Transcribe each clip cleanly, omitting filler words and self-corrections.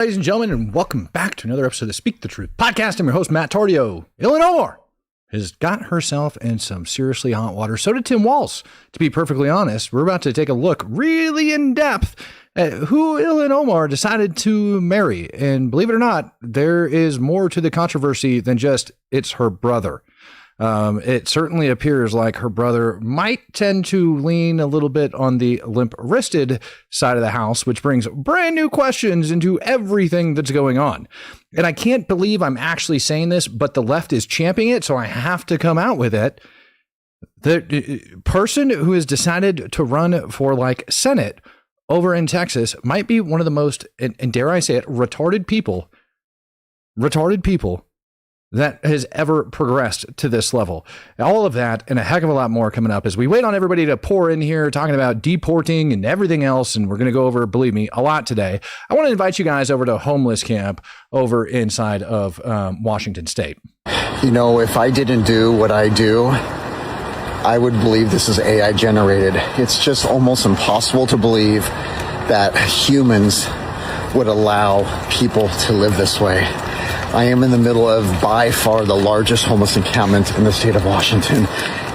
Ladies and gentlemen, and welcome back to another episode of the Speak the Truth podcast. I'm your host, Matt Tordio. Ilhan Omar has got herself in some seriously hot water. So did Tim Walz. To be perfectly honest, we're about to take a look really in depth at who Ilhan Omar decided to marry. And believe it or not, there is more to the controversy than just it's her brother. It certainly appears like her brother might tend to lean a little bit on the limp-wristed side of the house, which brings brand new questions into everything that's going on. And I can't believe I'm actually saying this, but the left is championing it, so I have to come out with it. The person who has decided to run for Senate over in Texas might be one of the most, and dare I say it, retarded people that has ever progressed to this level. All of that and a heck of a lot more coming up as we wait on everybody to pour in here talking about deporting and everything else. And we're going to go over, believe me, a lot today. I want to invite you guys over to a homeless camp over inside of Washington State. You know, if I didn't do what I do, I would believe this is AI generated. It's just almost impossible to believe that humans would allow people to live this way. I am in the middle of by far the largest homeless encampment in the state of Washington,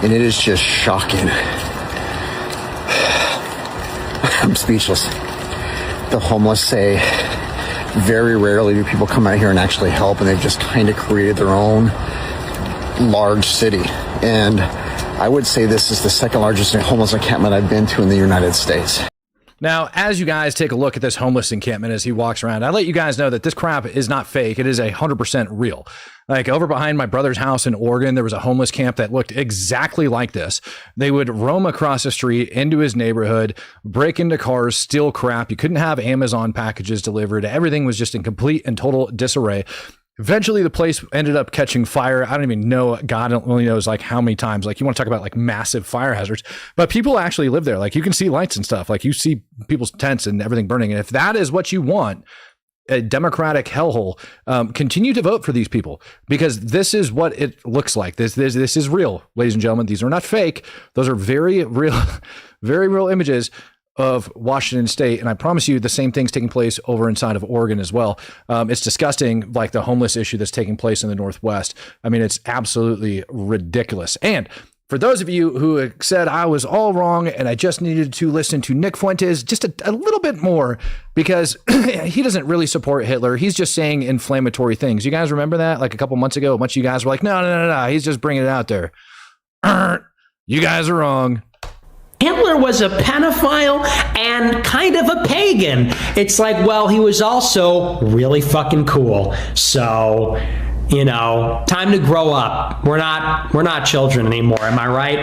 and it is just shocking. I'm speechless. The homeless say very rarely do people come out here and actually help, and they've just kind of created their own large city. And I would say this is the second largest homeless encampment I've been to in the United States. Now, as you guys take a look at this homeless encampment as he walks around, I let you guys know that this crap is not fake. It is 100% real. Like over behind my brother's house in Oregon, there was a homeless camp that looked exactly like this. They would roam across the street into his neighborhood, break into cars, steal crap. You couldn't have Amazon packages delivered. Everything was just in complete and total disarray. Eventually, the place ended up catching fire. I don't even know. God only knows how many times. You want to talk about massive fire hazards, but people actually live there. You can see lights and stuff. You see people's tents and everything burning. And if that is what you want, a Democratic hellhole, continue to vote for these people because this is what it looks like. This is real, ladies and gentlemen. These are not fake. Those are very real, very real images of Washington State. And I promise you the same thing's taking place over inside of Oregon as well. It's disgusting, the homeless issue that's taking place in the Northwest. I mean, it's absolutely ridiculous. And for those of you who said I was all wrong and I just needed to listen to Nick Fuentes just a little bit more because he doesn't really support Hitler. He's just saying inflammatory things. You guys remember that? A couple months ago, a bunch of you guys were like, no. He's just bringing it out there. You guys are wrong. Hitler was a pedophile and kind of a pagan. It's he was also really fucking cool. So, time to grow up. We're not children anymore. Am I right?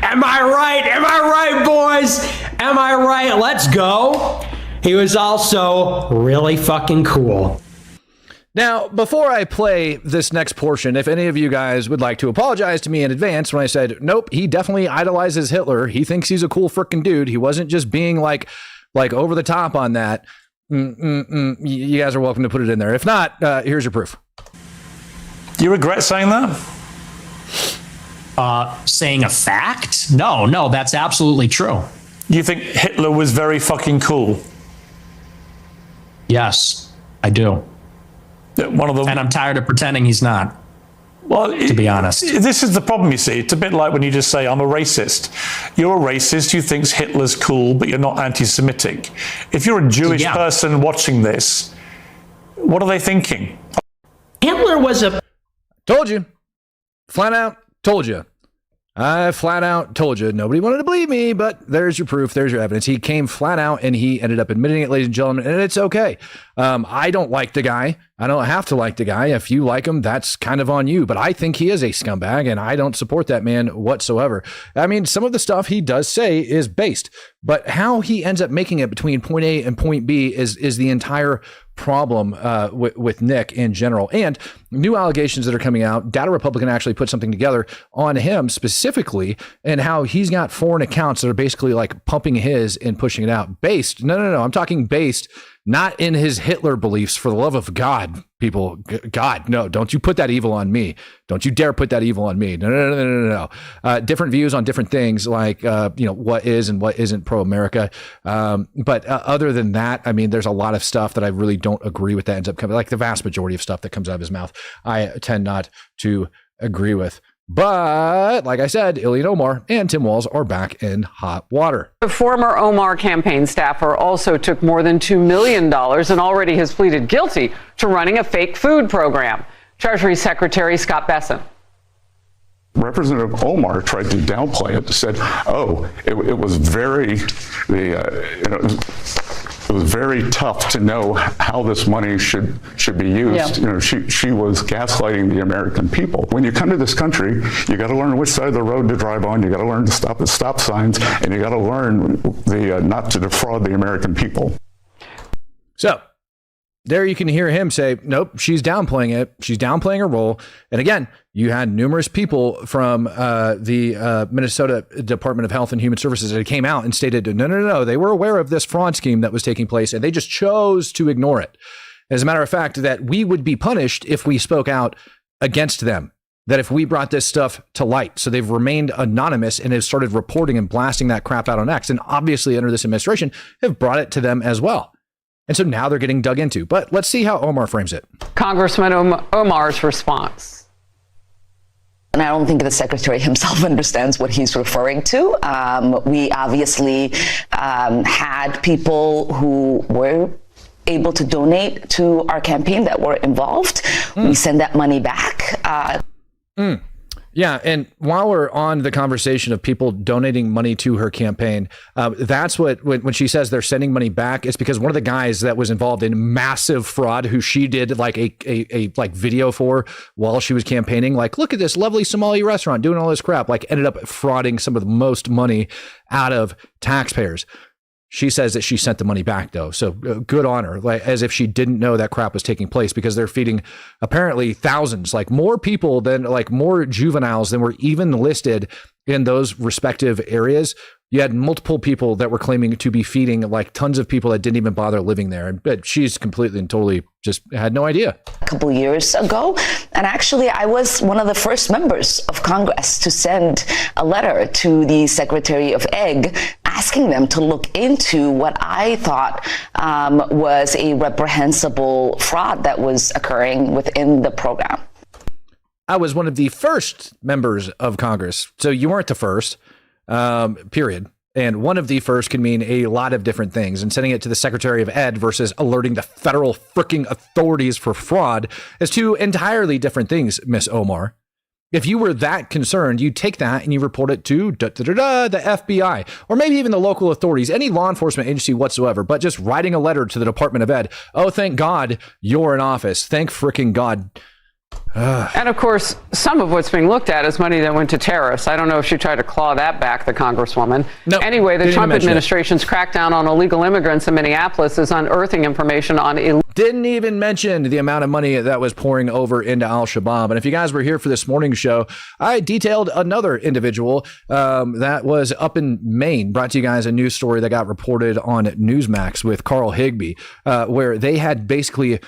Am I right? Am I right, boys? Am I right? Let's go. He was also really fucking cool. Now, before I play this next portion, if any of you guys would like to apologize to me in advance when I said, nope, he definitely idolizes Hitler. He thinks he's a cool freaking dude. He wasn't just being like over the top on that. You guys are welcome to put it in there. If not, here's your proof. Do you regret saying that? Saying a fact? No, that's absolutely true. You think Hitler was very fucking cool? Yes, I do. One of them, and I'm tired of pretending he's not. Well, to be honest, this is the problem. You see, it's a bit like when you just say I'm a racist. You're a racist who thinks Hitler's cool, but you're not anti-Semitic. If you're a Jewish person watching this, what are they thinking? Hitler was a... Told you. Flat out told you. I flat out told you. Nobody wanted to believe me, but there's your proof. There's your evidence. He came flat out and he ended up admitting it, ladies and gentlemen, and it's okay. I don't like the guy. I don't have to like the guy. If you like him, that's kind of on you. But I think he is a scumbag and I don't support that man whatsoever. I mean, some of the stuff he does say is based, but how he ends up making it between point A and point B is the entire problem with Nick in general. And new allegations that are coming out. Data Republican actually put something together on him specifically and how he's got foreign accounts that are basically pumping his and pushing it out. Based. No. I'm talking based not in his Hitler beliefs. For the love of God, people, God, no, don't you put that evil on me. Don't you dare put that evil on me. No. Different views on different things, like, what is and what isn't pro-America. But other than that, I mean, there's a lot of stuff that I really don't agree with that ends up coming, like the vast majority of stuff that comes out of his mouth, I tend not to agree with. But like I said, Ilhan Omar and Tim Walz are back in hot water. The former Omar campaign staffer also took more than $2 million and already has pleaded guilty to running a fake food program. Treasury Secretary Scott Bessent. Representative Omar tried to downplay it, said, it was very, it was very tough to know how this money should be used. Yeah. She was gaslighting the American people. When you come to this country, you got to learn which side of the road to drive on. You got to learn to stop at stop signs, and you got to learn not to defraud the American people. So there you can hear him say, nope, she's downplaying it. She's downplaying her role. And again, you had numerous people from the Minnesota Department of Health and Human Services that came out and stated, no. They were aware of this fraud scheme that was taking place, and they just chose to ignore it. As a matter of fact, that we would be punished if we spoke out against them, that if we brought this stuff to light. So they've remained anonymous and have started reporting and blasting that crap out on X. And obviously under this administration have brought it to them as well. And so now they're getting dug into. But let's see how Omar frames it. Congressman Omar's response. And I don't think the secretary himself understands what he's referring to. We obviously had people who were able to donate to our campaign that were involved. We send that money back. Yeah, and while we're on the conversation of people donating money to her campaign, that's what, when she says they're sending money back, it's because one of the guys that was involved in massive fraud, who she did like a video for while she was campaigning, like, look at this lovely Somali restaurant doing all this crap, like ended up frauding some of the most money out of taxpayers. She says that she sent the money back, though. So good on her, like as if she didn't know that crap was taking place, because they're feeding apparently thousands, like more people than, like more juveniles than were even listed in those respective areas. You had multiple people that were claiming to be feeding like tons of people that didn't even bother living there. But she's completely and totally just had no idea. A couple of years ago. And actually, I was one of the first members of Congress to send a letter to the Secretary of Ag asking them to look into what I thought was a reprehensible fraud that was occurring within the program. I was one of the first members of Congress. So you weren't the first. Period. And one of the first can mean a lot of different things. And sending it to the Secretary of Ed versus alerting the federal freaking authorities for fraud is two entirely different things, Miss Omar. If you were that concerned, you take that and you report it to the FBI, or maybe even the local authorities, any law enforcement agency whatsoever. But just writing a letter to the Department of Ed, oh, thank God you're in office. Thank freaking God. And of course, some of what's being looked at is money that went to terrorists. I don't know if she tried to claw that back, the Congresswoman. No, anyway, the Trump administration's crackdown on illegal immigrants in Minneapolis is unearthing information on Didn't even mention the amount of money that was pouring over into Al-Shabaab. And if you guys were here for this morning's show, I detailed another individual that was up in Maine, brought to you guys a news story that got reported on Newsmax with Carl Higbee, where they had basically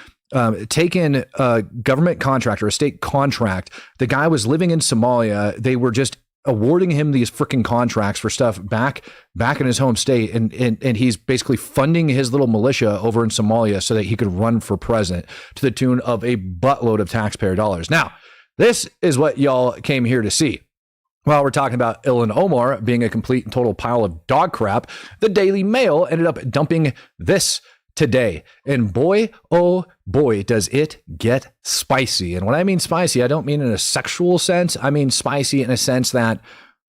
taken a government contractor, a state contract. The guy was living in Somalia. They were just awarding him these freaking contracts for stuff back in his home state. And he's basically funding his little militia over in Somalia so that he could run for president to the tune of a buttload of taxpayer dollars. Now, this is what y'all came here to see. While we're talking about Ilhan Omar being a complete and total pile of dog crap, the Daily Mail ended up dumping this today. And boy, oh boy, does it get spicy. And when I mean spicy, I don't mean in a sexual sense. I mean spicy in a sense that,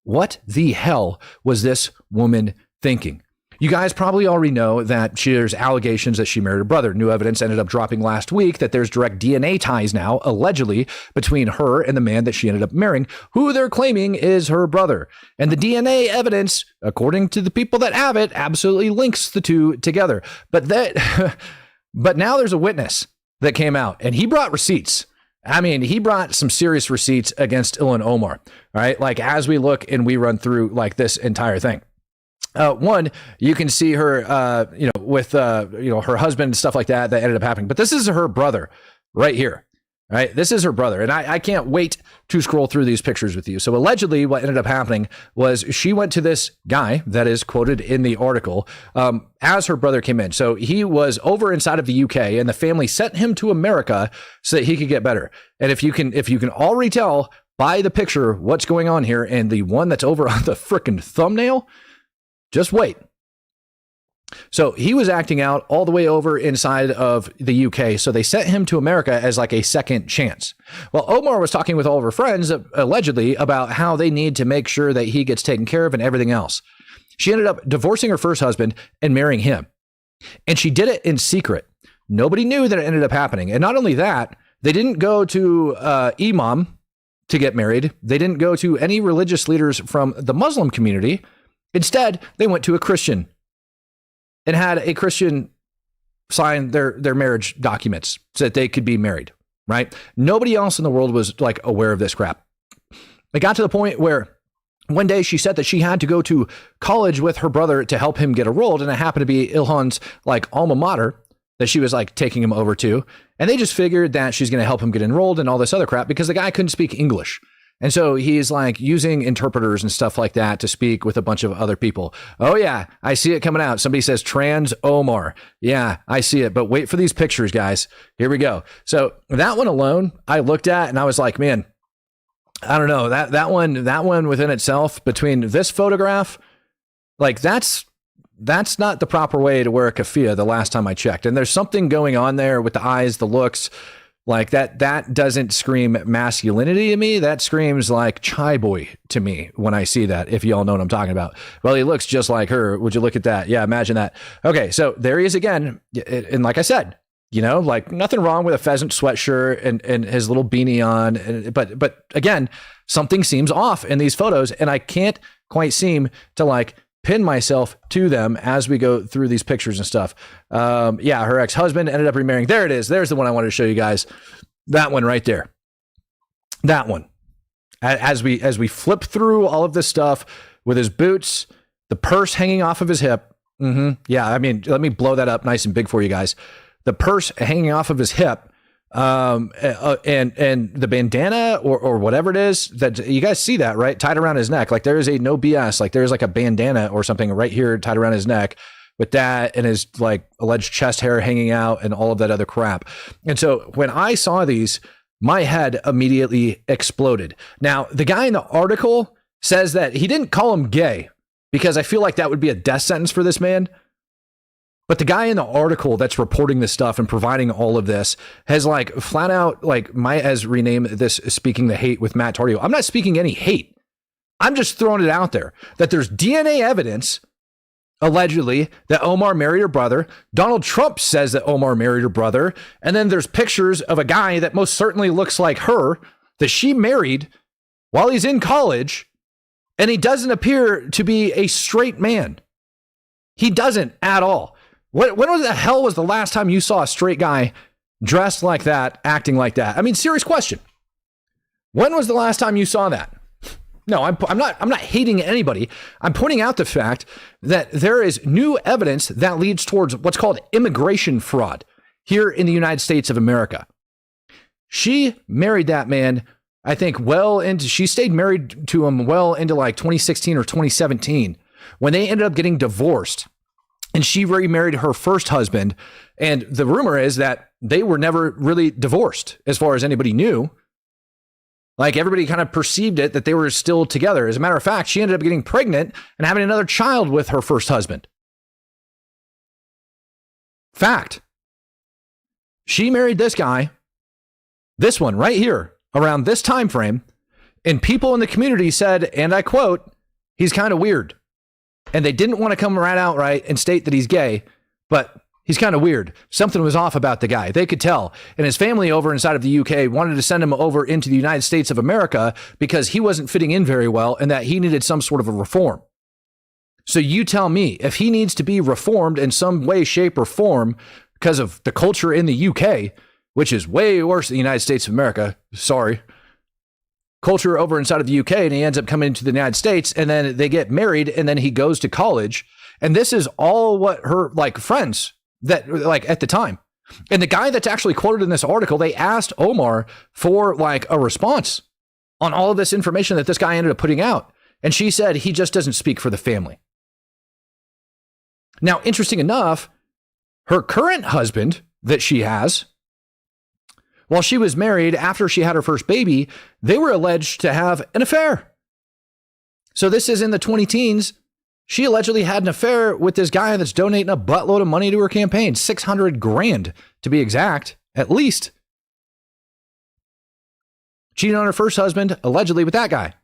what the hell was this woman thinking? You guys probably already know that there's allegations that she married her brother. New evidence ended up dropping last week that there's direct DNA ties now, allegedly, between her and the man that she ended up marrying, who they're claiming is her brother. And the DNA evidence, according to the people that have it, absolutely links the two together. But now there's a witness that came out, and he brought receipts. I mean, he brought some serious receipts against Ilhan Omar, all right? Like, as we look and we run through like this entire thing. One, you can see her, with her husband and stuff like that ended up happening. But this is her brother right here. Right. This is her brother. And I can't wait to scroll through these pictures with you. So allegedly what ended up happening was she went to this guy that is quoted in the article as her brother came in. So he was over inside of the UK and the family sent him to America so that he could get better. And if you can already tell by the picture what's going on here and the one that's over on the frickin' thumbnail, just wait. So he was acting out all the way over inside of the UK. So they sent him to America as like a second chance. Well, Omar was talking with all of her friends, allegedly, about how they need to make sure that he gets taken care of and everything else. She ended up divorcing her first husband and marrying him. And she did it in secret. Nobody knew that it ended up happening. And not only that, they didn't go to Imam to get married. They didn't go to any religious leaders from the Muslim community. Instead, they went to a Christian and had a Christian sign their marriage documents so that they could be married, right? Nobody else in the world was like aware of this crap. It got to the point where one day she said that she had to go to college with her brother to help him get enrolled. And it happened to be Ilhan's like alma mater that she was like taking him over to. And they just figured that she's going to help him get enrolled and all this other crap because the guy couldn't speak English. And so he's like using interpreters and stuff like that to speak with a bunch of other people. Oh, yeah, I see it coming out. Somebody says trans Omar. Yeah, I see it. But wait for these pictures, guys. Here we go. So that one alone, I looked at and I was like, man, I don't know. That one within itself, between this photograph, like that's not the proper way to wear a keffiyeh the last time I checked. And there's something going on there with the eyes, the looks. Like that doesn't scream masculinity to me. That screams like chai boy to me when I see that, if you all know what I'm talking about. Well, he looks just like her. Would you look at that? Yeah, imagine that. Okay, so there he is again. And like I said, like nothing wrong with a pheasant sweatshirt and his little beanie on. But again, something seems off in these photos, and I can't quite seem to like pin myself to them as we go through these pictures and stuff. Yeah, her ex-husband ended up remarrying. There it is. There's the one I wanted to show you guys. That one right there. That one. As we flip through all of this stuff with his boots, the purse hanging off of his hip. Yeah, I mean, let me blow that up nice and big for you guys. The purse hanging off of his hip, and the bandana or whatever it is that you guys see that, right? Tied around his neck. Like there is a no BS, like there's like a bandana or something right here tied around his neck with that and his like alleged chest hair hanging out and all of that other crap. And so when I saw these, my head immediately exploded. Now, the guy in the article says that he didn't call him gay because I feel like that would be a death sentence for this man. But the guy in the article that's reporting this stuff and providing all of this has like flat out like has renamed this speaking the hate with Matt Tardio. I'm not speaking any hate. I'm just throwing it out there that there's DNA evidence allegedly that Omar married her brother. Donald Trump says that Omar married her brother. And then there's pictures of a guy that most certainly looks like her that she married while he's in college. And he doesn't appear to be a straight man. He doesn't at all. When the hell was the last time you saw a straight guy dressed like that, acting like that? I mean, serious question. When was the last time you saw that? No, I'm not hating anybody. I'm pointing out the fact that there is new evidence that leads towards what's called immigration fraud here in the United States of America. She married that man, I think, she stayed married to him well into like 2016 or 2017 when they ended up getting divorced. And she remarried her first husband. And the rumor is that they were never really divorced as far as anybody knew. Like everybody kind of perceived it that they were still together. As a matter of fact, she ended up getting pregnant and having another child with her first husband. Fact. She married this guy, this one right here, around this time frame. And people in the community said, and I quote, he's kind of weird. And they didn't want to come right outright and state that he's gay, but he's kind of weird. Something was off about the guy. They could tell. And his family over inside of the UK wanted to send him over into the United States of America because he wasn't fitting in very well and that he needed some sort of a reform. So you tell me, if he needs to be reformed in some way, shape, or form because of the culture in the UK, which is way worse than the United States of America, sorry, culture over inside of the UK, and he ends up coming into the United States, and then they get married, and then he goes to college, And this is all what her like friends that like at the time. And the guy that's actually quoted in this article, they asked Omar for like a response on all of this information that this guy ended up putting out. And she said he just doesn't speak for the family. Now, interesting enough, her current husband that she has, while she was married after she had her first baby, they were alleged to have an affair. So this is in the 20 teens. She allegedly had an affair with this guy that's donating a buttload of money to her campaign, 600 grand to be exact, at least. Cheating on her first husband, allegedly with that guy.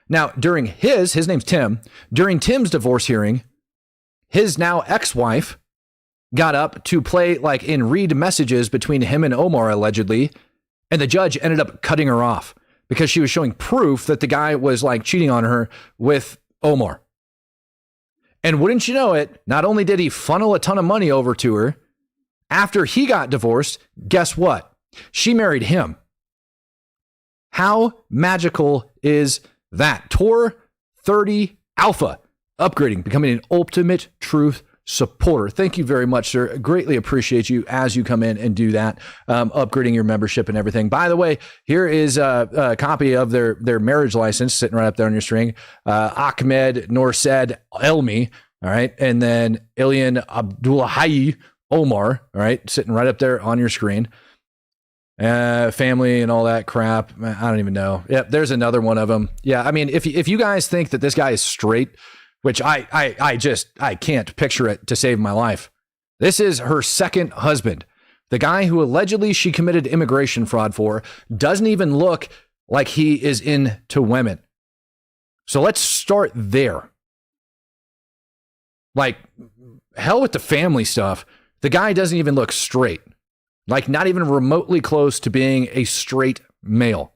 Now, during his name's Tim, during Tim's divorce hearing, his now ex-wife got up to play like and read messages between him and Omar, allegedly, and the judge ended up cutting her off because she was showing proof that the guy was like cheating on her with Omar. And wouldn't you know it, not only did he funnel a ton of money over to her, after he got divorced, guess what? She married him. How magical is that? Tor 30 Alpha, upgrading, becoming an ultimate truth supporter. Thank you very much, sir. Greatly appreciate you as you come in and do that, upgrading your membership and everything. By the way, here is a copy of their marriage license sitting right up there on your screen. Ahmed Norsed Elmi, all right, and then Ilhan Abdullahi Omar, all right, sitting right up there on your screen. Family and all that crap. I don't even know. Yep, there's another one of them. Yeah, I mean, if you guys think that this guy is straight, which I can't picture it to save my life. This is her second husband. The guy who allegedly she committed immigration fraud for doesn't even look like he is into women. So let's start there. Like, hell with the family stuff. The guy doesn't even look straight. Like, not even remotely close to being a straight male.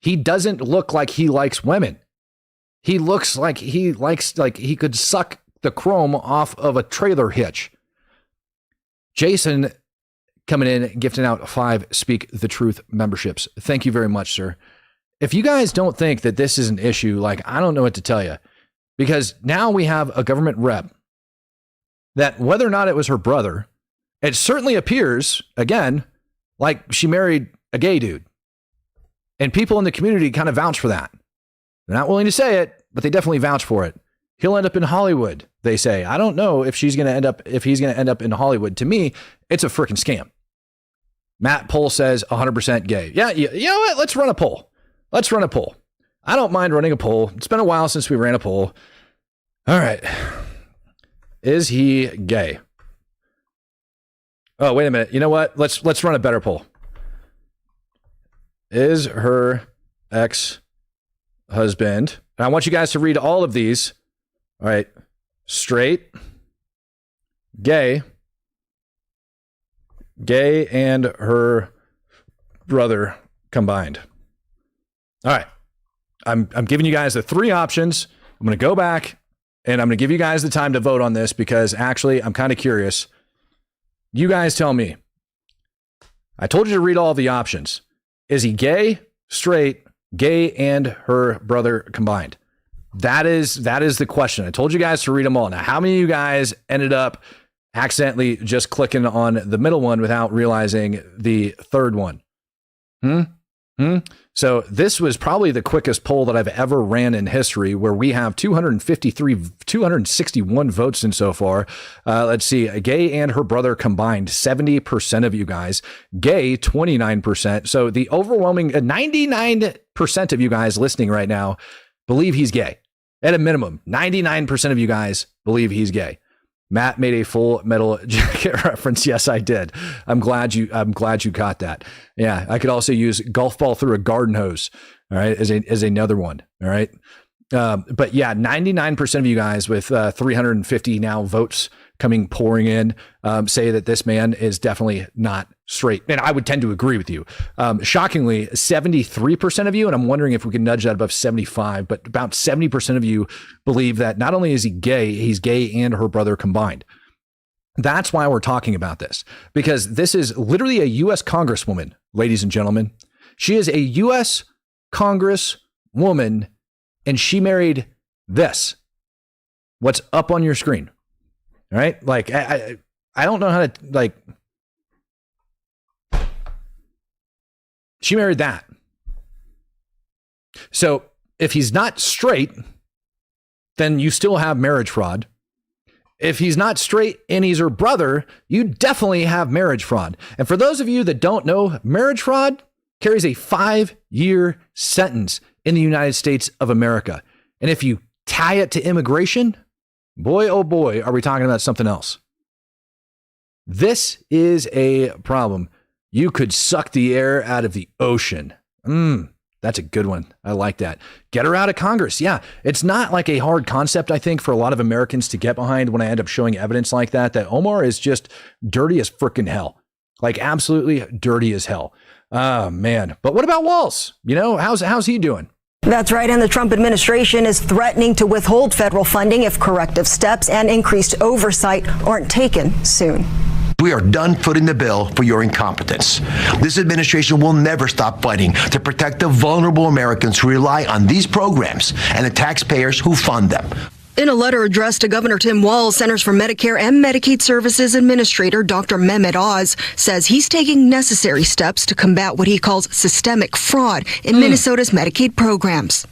He doesn't look like he likes women. He looks like he likes, like he could suck the chrome off of a trailer hitch. Jason coming in, gifting out 5 Speak the Truth memberships. Thank you very much, sir. If you guys don't think that this is an issue, like, I don't know what to tell you, because now we have a government rep that, whether or not it was her brother, it certainly appears, again, like she married a gay dude. And people in the community kind of vouch for that. They're not willing to say it, but they definitely vouch for it. He'll end up in Hollywood, they say. I don't know if he's going to end up in Hollywood. To me, it's a freaking scam. Matt Poll says 100% gay. Yeah, you know what? Let's run a poll. I don't mind running a poll. It's been a while since we ran a poll. All right. Is he gay? Oh, wait a minute. You know what? Let's run a better poll. Is her ex-husband, and I want you guys to read all of these. All right. Straight, gay, and her brother combined. All right. I'm giving you guys the 3 options. I'm going to go back and I'm going to give you guys the time to vote on this because actually I'm kind of curious. You guys tell me. I told you to read all the options. Is he gay, straight, gay, and her brother combined? That is the question. I told you guys to read them all. Now, how many of you guys ended up accidentally just clicking on the middle one without realizing the third one? So this was probably the quickest poll that I've ever ran in history, where we have 261 votes in so far. Let's see, gay and her brother combined, 70% of you guys, gay, 29%. So the overwhelming 99% of you guys listening right now believe he's gay. At a minimum, 99% of you guys believe he's gay. Matt made a Full Metal Jacket reference. Yes, I did. I'm glad you caught that. Yeah, I could also use golf ball through a garden hose. All right, as another one. All right, but yeah, 99% of you guys with 350 now votes pouring in say that this man is definitely not straight, and I would tend to agree with you. Shockingly, 73% of you, and I'm wondering if we can nudge that above 75, but about 70% of you believe that not only is he gay, he's gay and her brother combined. That's why we're talking about this, because this is literally a U.S. Congresswoman, ladies and gentlemen. She is a U.S. Congresswoman, and she married this. What's up on your screen? right? Like, I don't know how to, like, she married that. So if he's not straight, then you still have marriage fraud. If he's not straight and he's her brother, you definitely have marriage fraud. And for those of you that don't know, marriage fraud carries a 5-year sentence in the United States of America. And if you tie it to immigration, boy, oh boy, are we talking about something else. This is a problem. You could suck the air out of the ocean. That's a good one. I like that. Get her out of Congress. Yeah, it's not like a hard concept, I think, for a lot of Americans to get behind when I end up showing evidence like that Omar is just dirty as freaking hell. Like absolutely dirty as hell. Oh, man. But what about Walz? You know, how's he doing? That's right. And the Trump administration is threatening to withhold federal funding if corrective steps and increased oversight aren't taken soon. We are done footing the bill for your incompetence. This administration will never stop fighting to protect the vulnerable Americans who rely on these programs and the taxpayers who fund them. In a letter addressed to Governor Tim Walz, Centers for Medicare and Medicaid Services Administrator Dr. Mehmet Oz says he's taking necessary steps to combat what he calls systemic fraud in Minnesota's Medicaid programs.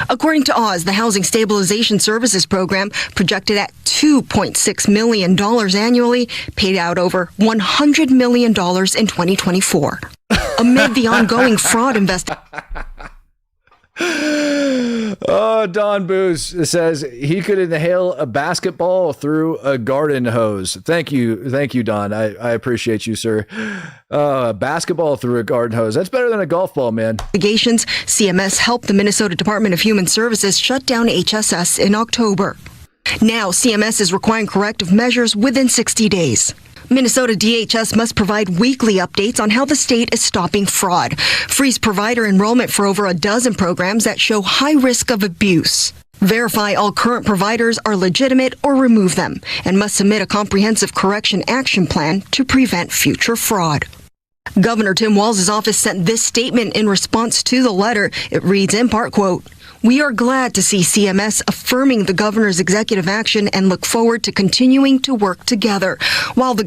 According to Oz, the Housing Stabilization Services Program, projected at $2.6 million annually, paid out over $100 million in 2024. Amid the ongoing fraud investigation. Oh, Don Booze says he could inhale a basketball through a garden hose. Thank you, Don. I appreciate you, sir. Basketball through a garden hose. That's better than a golf ball, man. CMS helped the Minnesota Department of Human Services shut down HSS in October. Now, CMS is requiring corrective measures within 60 days. Minnesota DHS must provide weekly updates on how the state is stopping fraud, freeze provider enrollment for over a dozen programs that show high risk of abuse, verify all current providers are legitimate or remove them, and must submit a comprehensive correction action plan to prevent future fraud. Governor Tim Walz's office sent this statement in response to the letter. It reads in part, quote, "We are glad to see CMS affirming the governor's executive action and look forward to continuing to work together. While the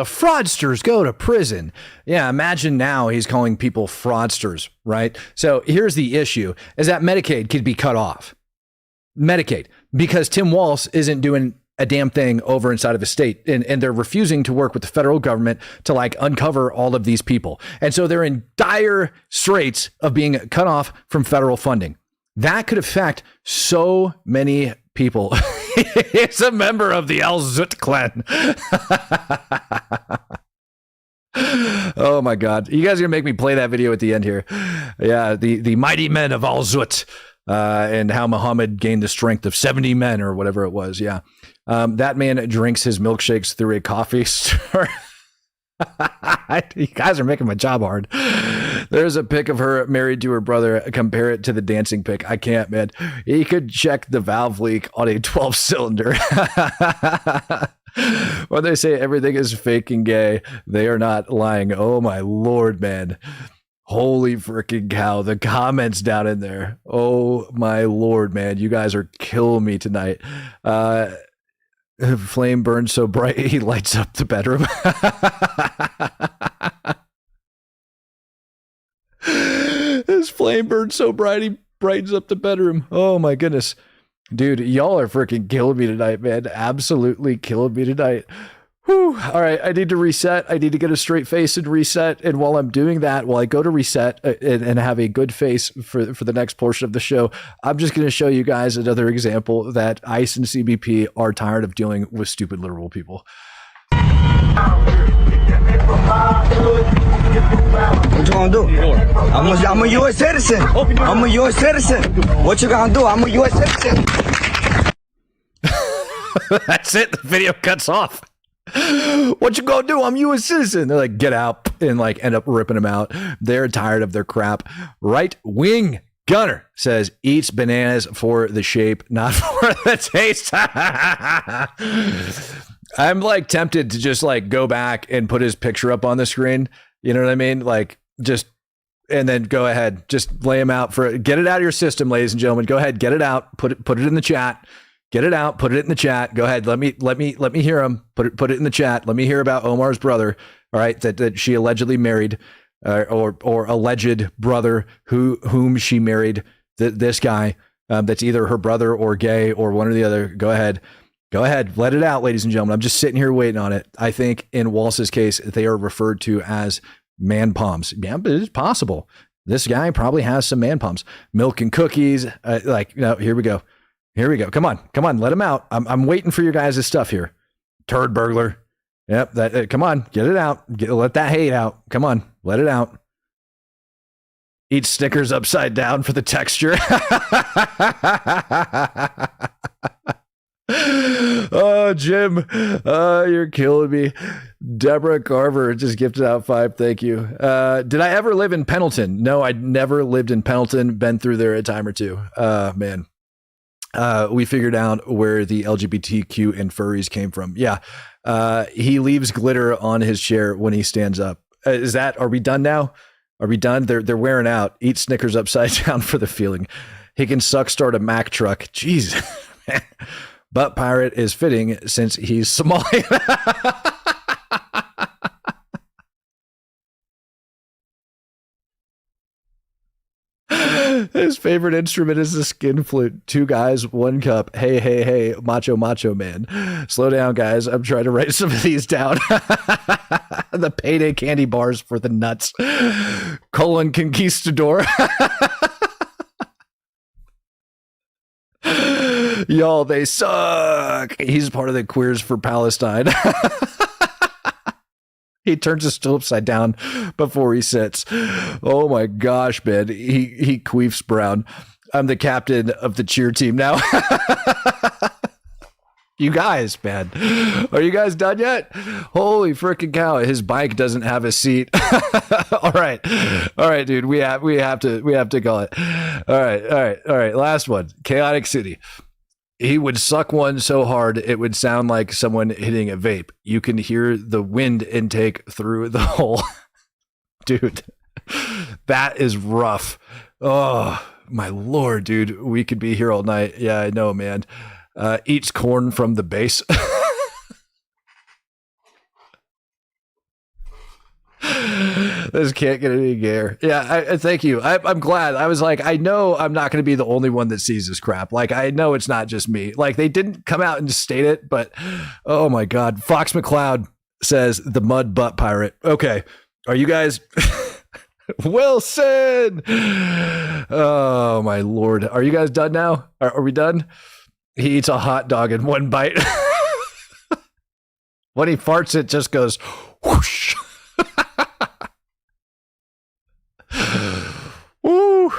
fraudsters go to prison." Yeah, imagine now he's calling people fraudsters, right? So here's the issue, is that Medicaid could be cut off. Medicaid, because Tim Walz isn't doing a damn thing over inside of his state, and they're refusing to work with the federal government to like uncover all of these people. And so they're in dire straits of being cut off from federal funding. That could affect so many people. He's a member of the Al Zut clan. Oh my God. You guys are gonna make me play that video at the end here. Yeah, the mighty men of Al Zut, and how Muhammad gained the strength of 70 men or whatever it was. Yeah. That man drinks his milkshakes through a coffee store. You guys are making my job hard. There's a pic of her married to her brother. Compare it to the dancing pic. I can't, man. He could check the valve leak on a 12-cylinder. When they say everything is fake and gay, they are not lying. Oh my Lord, man. Holy freaking cow. The comments down in there. Oh my Lord, man. You guys are killing me tonight. Flame burns so bright he lights up the bedroom. His flame burns so bright he brightens up the bedroom. Oh my goodness. Dude, y'all are freaking killing me tonight, man. Absolutely killing me tonight. Whew. All right, I need to reset. I need to get a straight face and reset. And while I'm doing that, while I go to reset and have a good face for the next portion of the show, I'm just going to show you guys another example that ICE and CBP are tired of dealing with stupid literal people. What you gonna do? I'm a U.S. citizen. I'm a U.S. citizen. What you gonna do? I'm a U.S. citizen. That's it. The video cuts off. What you gonna do? I'm U.S. citizen. They're like, get out, and like end up ripping them out. They're tired of their crap. Right wing Gunner says eats bananas for the shape, not for the taste. I'm like tempted to just like go back and put his picture up on the screen. You know what I mean? Like just, and then go ahead, just lay him out for, get it out of your system, ladies and gentlemen. Go ahead, get it out, put it in the chat. Get it out. Put it in the chat. Go ahead. Let me hear him. Put it in the chat. Let me hear about Omar's brother. All right, that she allegedly married, or alleged brother whom she married. This guy that's either her brother or gay or one or the other. Go ahead. Let it out, ladies and gentlemen. I'm just sitting here waiting on it. I think in Walsh's case, they are referred to as man palms. Yeah, but it's possible. This guy probably has some man palms. Milk and cookies. No, here we go. Come on. Let him out. I'm waiting for your guys' stuff here. Turd burglar. Yep. Come on. Get it out. Let that hate out. Come on. Let it out. Eat Snickers upside down for the texture. Oh, Jim. You're killing me. Deborah Carver just gifted out 5. Thank you. Did I ever live in Pendleton? No, I never lived in Pendleton. Been through there a time or two. Man. We figured out where the LGBTQ and furries came from. Yeah. He leaves glitter on his chair when he stands up. Are we done now? Are we done? They're wearing out. Eat Snickers upside down for the feeling. He can start a Mack truck. Jeez. Man. Butt pirate is fitting since he's Somali. His favorite instrument is the skin flute. 2 guys, 1 cup. Hey, macho man. Slow down, guys. I'm trying to write some of these down. The payday candy bars for the nuts. Colon conquistador. Y'all, they suck. He's part of the Queers for Palestine. He turns his stool upside down before he sits. Oh my gosh, man. He queefs brown. I'm the captain of the cheer team now. You guys, man. Are you guys done yet? Holy freaking cow. His bike doesn't have a seat. All right, dude. We have to call it. All right. Last one. Chaotic City. He would suck one so hard it would sound like someone hitting a vape. You can hear the wind intake through the hole. Dude, that is rough. Oh, my Lord, dude. We could be here all night. Yeah, I know, man. Eats corn from the base. This can't get any gayer. Yeah, I thank you. I'm glad. I was like, I know I'm not going to be the only one that sees this crap. Like, I know it's not just me. Like, they didn't come out and state it, but oh my God. Fox McCloud says the mud butt pirate. Okay. Are you guys... Wilson! Oh my Lord. Are you guys done now? Are we done? He eats a hot dog in 1 bite. When he farts, it just goes whoosh. Woo.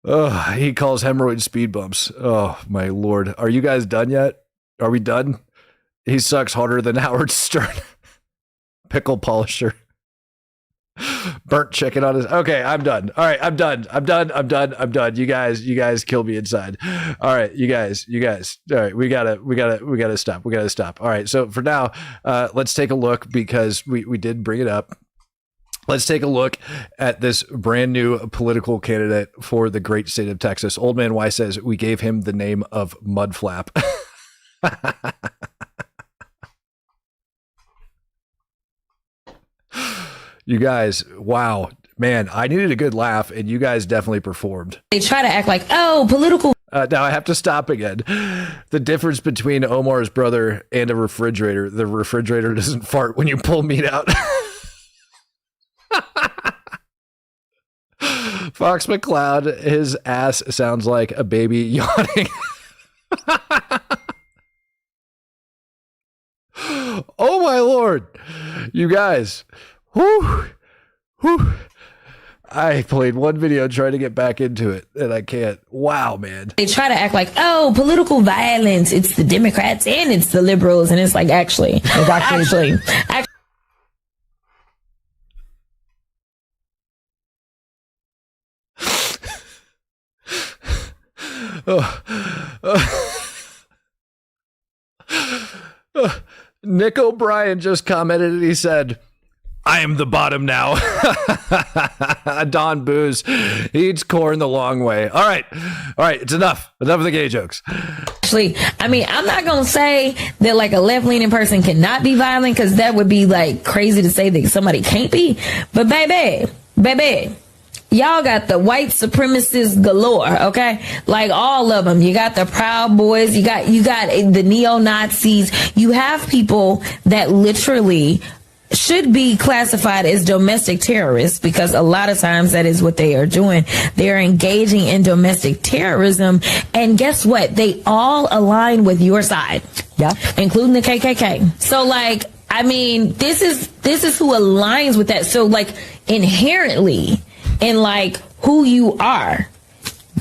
Oh, he calls hemorrhoid speed bumps. Oh my Lord. Are you guys done yet? Are we done? He sucks harder than Howard Stern. Pickle polisher. Burnt chicken on his. Okay, I'm done. All right, I'm done. You guys kill me inside. All right, you guys. All right, we gotta stop. All right, so for now, let's take a look because we did bring it up. Let's take a look at this brand new political candidate for the great state of Texas. Old Man Y says we gave him the name of Mudflap. You guys, wow, man, I needed a good laugh, and you guys definitely performed. They try to act like, oh, political. Now I have to stop again. The difference between Omar's brother and a refrigerator, the refrigerator doesn't fart when you pull meat out. Fox McCloud, his ass sounds like a baby yawning. Oh my Lord, you guys. Whew. I played one video trying to get back into it, and I can't. Wow, man. They try to act like, oh, political violence. It's the Democrats and it's the liberals. And it's like, actually. Nick O'Brien just commented and he said, I am the bottom now. Don Booze, he eats corn the long way. All right. It's enough of the gay jokes. actually, I mean, I'm not going to say that like a left-leaning person cannot be violent, because that would be like crazy to say that somebody can't be. But baby, y'all got the white supremacists galore, okay? Like all of them. You got the Proud Boys. You got the neo-Nazis. You have people that literally should be classified as domestic terrorists, because a lot of times that is what they are doing. They're engaging in domestic terrorism. And guess what? They all align with your side. Yeah. Including the KKK. So like, I mean, this is who aligns with that. So like inherently in like who you are,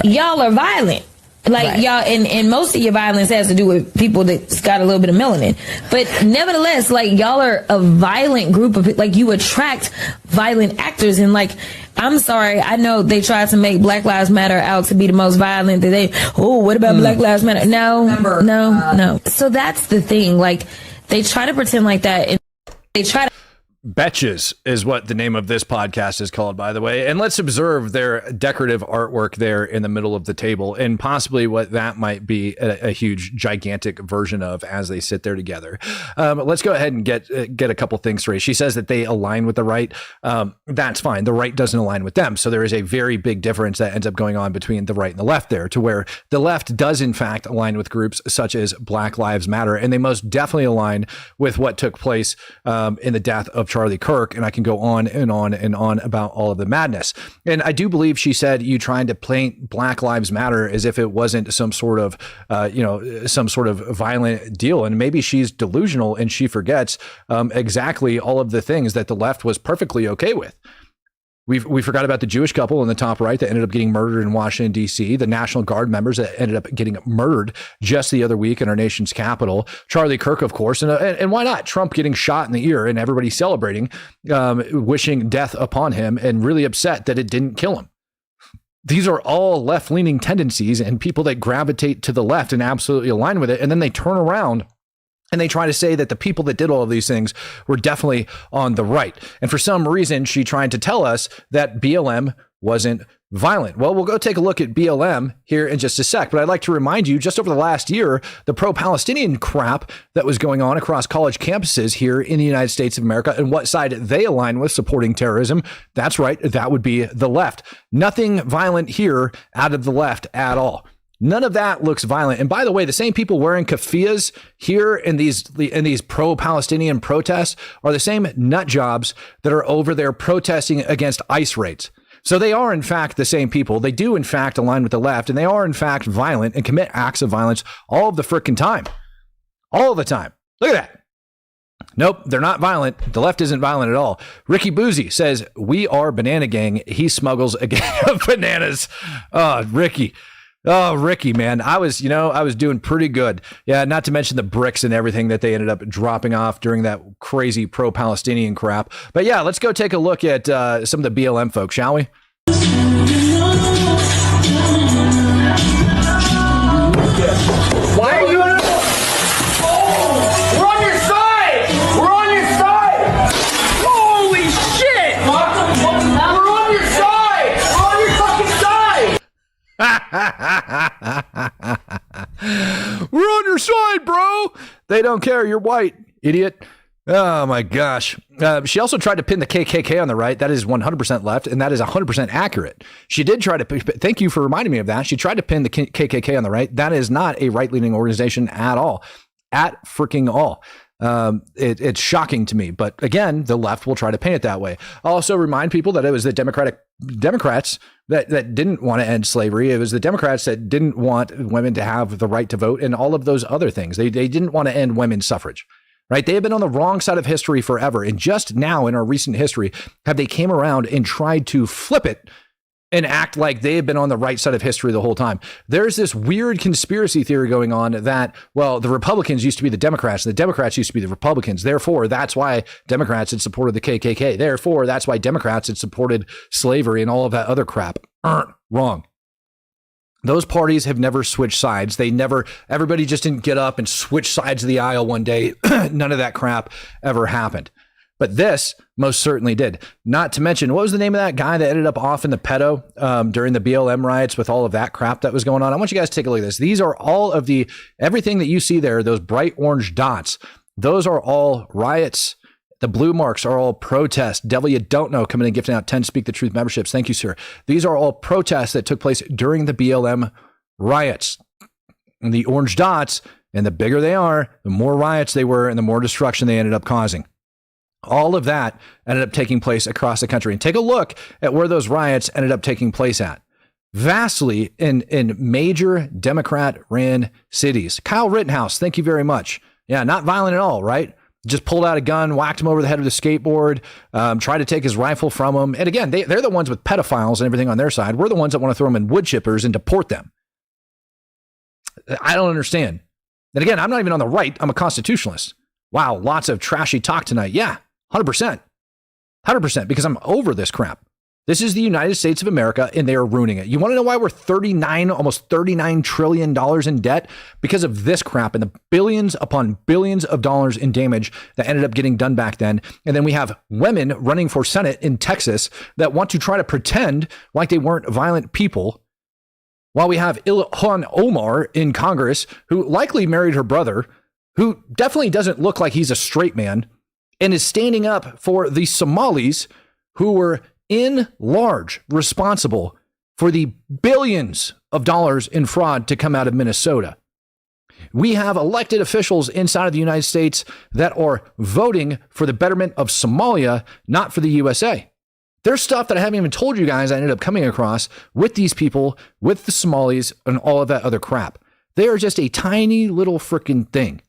y'all are violent. Like right. Y'all, and most of your violence has to do with people that's got a little bit of melanin. But nevertheless, like y'all are a violent group of, like you attract violent actors. And like, I'm sorry, I know they tried to make Black Lives Matter out to be the most violent. What about Black Lives Matter? No. So that's the thing. Like they try to pretend like that, and they try to. Betches is what the name of this podcast is called, by the way. And let's observe their decorative artwork there in the middle of the table, and possibly what that might be a huge, gigantic version of as they sit there together. Let's go ahead and get a couple things straight. She says that they align with the right. That's fine. The right doesn't align with them. So there is a very big difference that ends up going on between the right and the left there, to where the left does in fact align with groups such as Black Lives Matter. And they most definitely align with what took place in the death of Charlie Kirk, and I can go on and on and on about all of the madness. And I do believe she said you trying to paint Black Lives Matter as if it wasn't some sort of violent deal. And maybe she's delusional and she forgets exactly all of the things that the left was perfectly okay with. We forgot about the Jewish couple in the top right that ended up getting murdered in Washington, D.C., the National Guard members that ended up getting murdered just the other week in our nation's capital, Charlie Kirk, of course, and why not Trump getting shot in the ear and everybody celebrating, wishing death upon him and really upset that it didn't kill him. These are all left-leaning tendencies and people that gravitate to the left and absolutely align with it, and then they turn around and they try to say that the people that did all of these things were definitely on the right. And for some reason, she tried to tell us that BLM wasn't violent. Well, we'll go take a look at BLM here in just a sec. But I'd like to remind you, just over the last year, the pro-Palestinian crap that was going on across college campuses here in the United States of America, and what side they align with supporting terrorism. That's right. That would be the left. Nothing violent here out of the left at all. None of that looks violent. And by the way, the same people wearing keffiyehs here in these pro-Palestinian protests are the same nut jobs that are over there protesting against ICE raids. So they are, in fact, the same people. They do, in fact, align with the left, and they are, in fact, violent and commit acts of violence all of the frickin' time. All the time. Look at that. Nope, they're not violent. The left isn't violent at all. Ricky Boozy says, we are Banana Gang. He smuggles a gang of bananas. Ricky. Oh, Ricky, man, I was doing pretty good. Yeah, not to mention the bricks and everything that they ended up dropping off during that crazy pro-Palestinian crap. But yeah, let's go take a look at some of the BLM folks, shall we? Why are you on We're on your side! We're on your side! Holy shit! We're on your side! We're on your fucking side! We're on your side, bro. They don't care. You're white, idiot. Oh my gosh. She also tried to pin the KKK on the right. That is 100% left, and that is 100% accurate. She did try to, thank you for reminding me of that. She tried to pin the KKK on the right. That is not a right-leaning organization at all. At freaking all. It's shocking to me. But again, the left will try to paint it that way. I'll also remind people that it was the Democrats that didn't want to end slavery. It was the Democrats that didn't want women to have the right to vote and all of those other things. They didn't want to end women's suffrage, right? They have been on the wrong side of history forever. And just now in our recent history, have they came around and tried to flip it and act like they have been on the right side of history the whole time. There's this weird conspiracy theory going on that, well, the Republicans used to be the Democrats, and the Democrats used to be the Republicans. Therefore, that's why Democrats had supported the KKK. Therefore, that's why Democrats had supported slavery and all of that other crap. Wrong. Those parties have never switched sides. Everybody just didn't get up and switch sides of the aisle one day. None of that crap ever happened. But this most certainly did. Not to mention, what was the name of that guy that ended up off in the pedo during the BLM riots with all of that crap that was going on? I want you guys to take a look at this. These are all of everything that you see there, those bright orange dots. Those are all riots. The blue marks are all protests. Devil You Don't Know coming in gifting out 10 Speak the Truth memberships. Thank you, sir. These are all protests that took place during the BLM riots. And the orange dots, and the bigger they are, the more riots they were and the more destruction they ended up causing. All of that ended up taking place across the country. And take a look at where those riots ended up taking place at. Vastly in major Democrat-ran cities. Kyle Rittenhouse, thank you very much. Yeah, not violent at all, right? Just pulled out a gun, whacked him over the head with a skateboard, tried to take his rifle from him. And again, they're the ones with pedophiles and everything on their side. We're the ones that want to throw them in wood chippers and deport them. I don't understand. And again, I'm not even on the right. I'm a constitutionalist. Wow, lots of trashy talk tonight. Yeah, 100%. 100%, because I'm over this crap. This is the United States of America, and they are ruining it. You want to know why we're almost $39 trillion in debt? Because of this crap and the billions upon billions of dollars in damage that ended up getting done back then. And then we have women running for Senate in Texas that want to try to pretend like they weren't violent people, while we have Ilhan Omar in Congress, who likely married her brother, who definitely doesn't look like he's a straight man, and is standing up for the Somalis who were in large responsible for the billions of dollars in fraud to come out of Minnesota. We have elected officials inside of the United States that are voting for the betterment of Somalia, not for the USA. There's stuff that I haven't even told you guys I ended up coming across with these people, with the Somalis, and all of that other crap. They are just a tiny little freaking thing.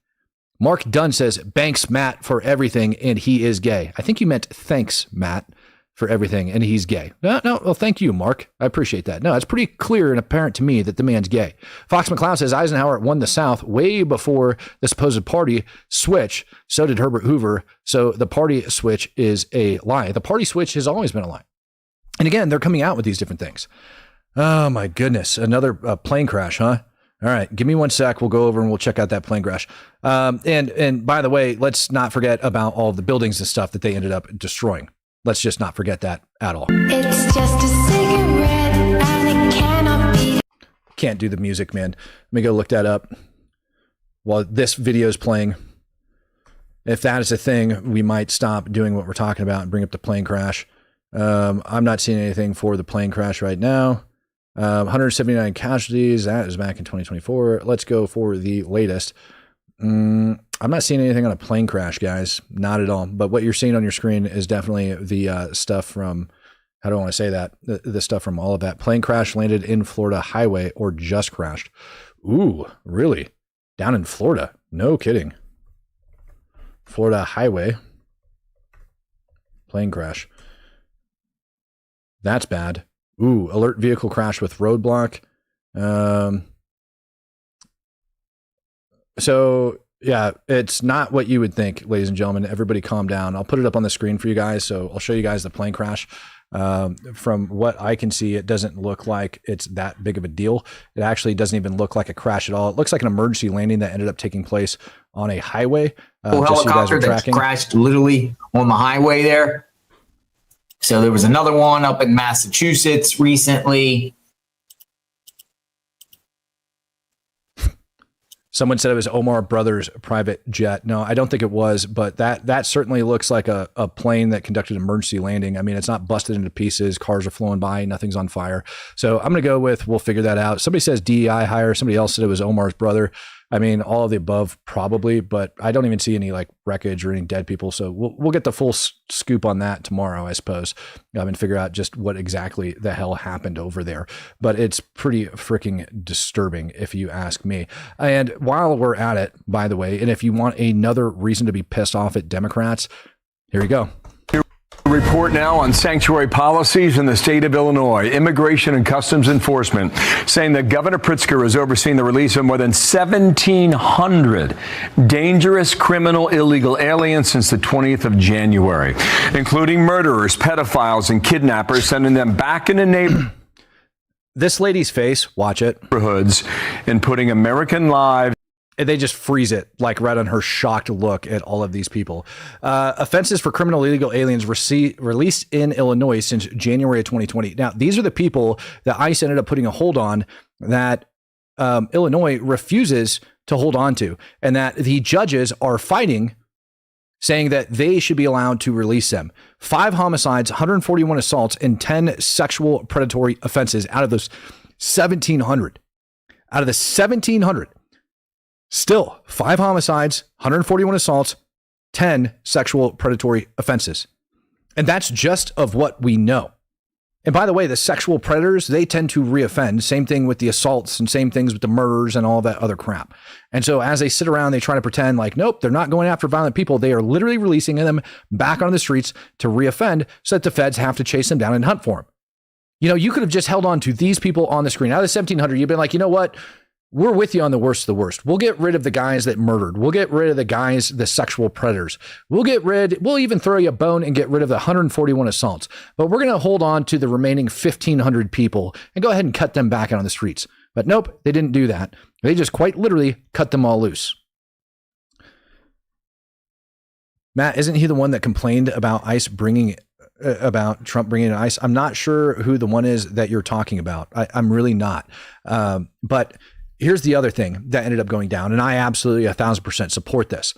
Mark Dunn says, "Banks Matt for everything, and he is gay." I think you meant thanks, Matt, for everything, and he's gay. No, well, thank you, Mark. I appreciate that. No, it's pretty clear and apparent to me that the man's gay. Fox McCloud says, Eisenhower won the South way before the supposed party switch. So did Herbert Hoover. So the party switch is a lie. The party switch has always been a lie. And again, they're coming out with these different things. Oh, my goodness. Another plane crash, huh? All right, give me 1 sec. We'll go over and we'll check out that plane crash. And by the way, let's not forget about all the buildings and stuff that they ended up destroying. Let's just not forget that at all. It's just a cigarette and it cannot be. Can't do the music, man. Let me go look that up while this video is playing. If that is a thing, we might stop doing what we're talking about and bring up the plane crash. I'm not seeing anything for the plane crash right now. 179 casualties. That is back in 2024. Let's go for the latest. I'm not seeing anything on a plane crash, guys. Not at all. But what you're seeing on your screen is definitely the stuff from, how do I want to say that? The stuff from all of that. Plane crash landed in Florida highway or just crashed. Ooh, really? Down in Florida? No kidding. Florida highway. Plane crash. That's bad. Ooh, alert vehicle crash with roadblock. So, yeah, it's not what you would think, ladies and gentlemen. Everybody calm down. I'll put it up on the screen for you guys. So I'll show you guys the plane crash. From what I can see, it doesn't look like it's that big of a deal. It actually doesn't even look like a crash at all. It looks like an emergency landing that ended up taking place on a highway. Helicopter that crashed literally on the highway there. So there was another one up in Massachusetts recently. Someone said it was Omar Brothers' private jet. No, I don't think it was, but that certainly looks like a plane that conducted emergency landing. I mean, it's not busted into pieces. Cars are flowing by. Nothing's on fire. So I'm going to go with, we'll figure that out. Somebody says DEI hire. Somebody else said it was Omar's brother. I mean, all of the above probably, but I don't even see any like wreckage or any dead people. So we'll get the full scoop on that tomorrow, I suppose, and figure out just what exactly the hell happened over there. But it's pretty freaking disturbing if you ask me. And while we're at it, by the way, and if you want another reason to be pissed off at Democrats, here you go. Report now on sanctuary policies in the state of Illinois. Immigration and Customs Enforcement saying that Governor Pritzker is overseeing the release of more than 1,700 dangerous criminal illegal aliens since the 20th of January, including murderers, pedophiles, and kidnappers, sending them back into neighborhoods. This lady's face, watch it. Neighborhoods and putting American lives. they just freeze it, like right on her shocked look at all of these people. Offenses for criminal illegal aliens released in Illinois since January of 2020. Now, these are the people that ICE ended up putting a hold on that Illinois refuses to hold on to, and that the judges are fighting, saying that they should be allowed to release them. 5 homicides, 141 assaults, and 10 sexual predatory offenses out of those 1,700. Out of the 1,700. Still, 5 homicides, 141 assaults, 10 sexual predatory offenses. And that's just of what we know. And by the way, the sexual predators, they tend to reoffend. Same thing with the assaults and same things with the murders and all that other crap. And so as they sit around, they try to pretend like, nope, they're not going after violent people. They are literally releasing them back on the streets to reoffend so that the feds have to chase them down and hunt for them. You know, you could have just held on to these people on the screen. Out of the 1,700, you've been like, you know what? We're with you on the worst of the worst. We'll get rid of the guys that murdered. We'll get rid of the guys, the sexual predators. We'll even throw you a bone and get rid of the 141 assaults. But we're going to hold on to the remaining 1,500 people and go ahead and cut them back out on the streets. But nope, they didn't do that. They just quite literally cut them all loose. Matt, isn't he the one that complained about about Trump bringing in ICE? I'm not sure who the one is that you're talking about. I'm really not. But here's the other thing that ended up going down, and I absolutely 1,000% support this.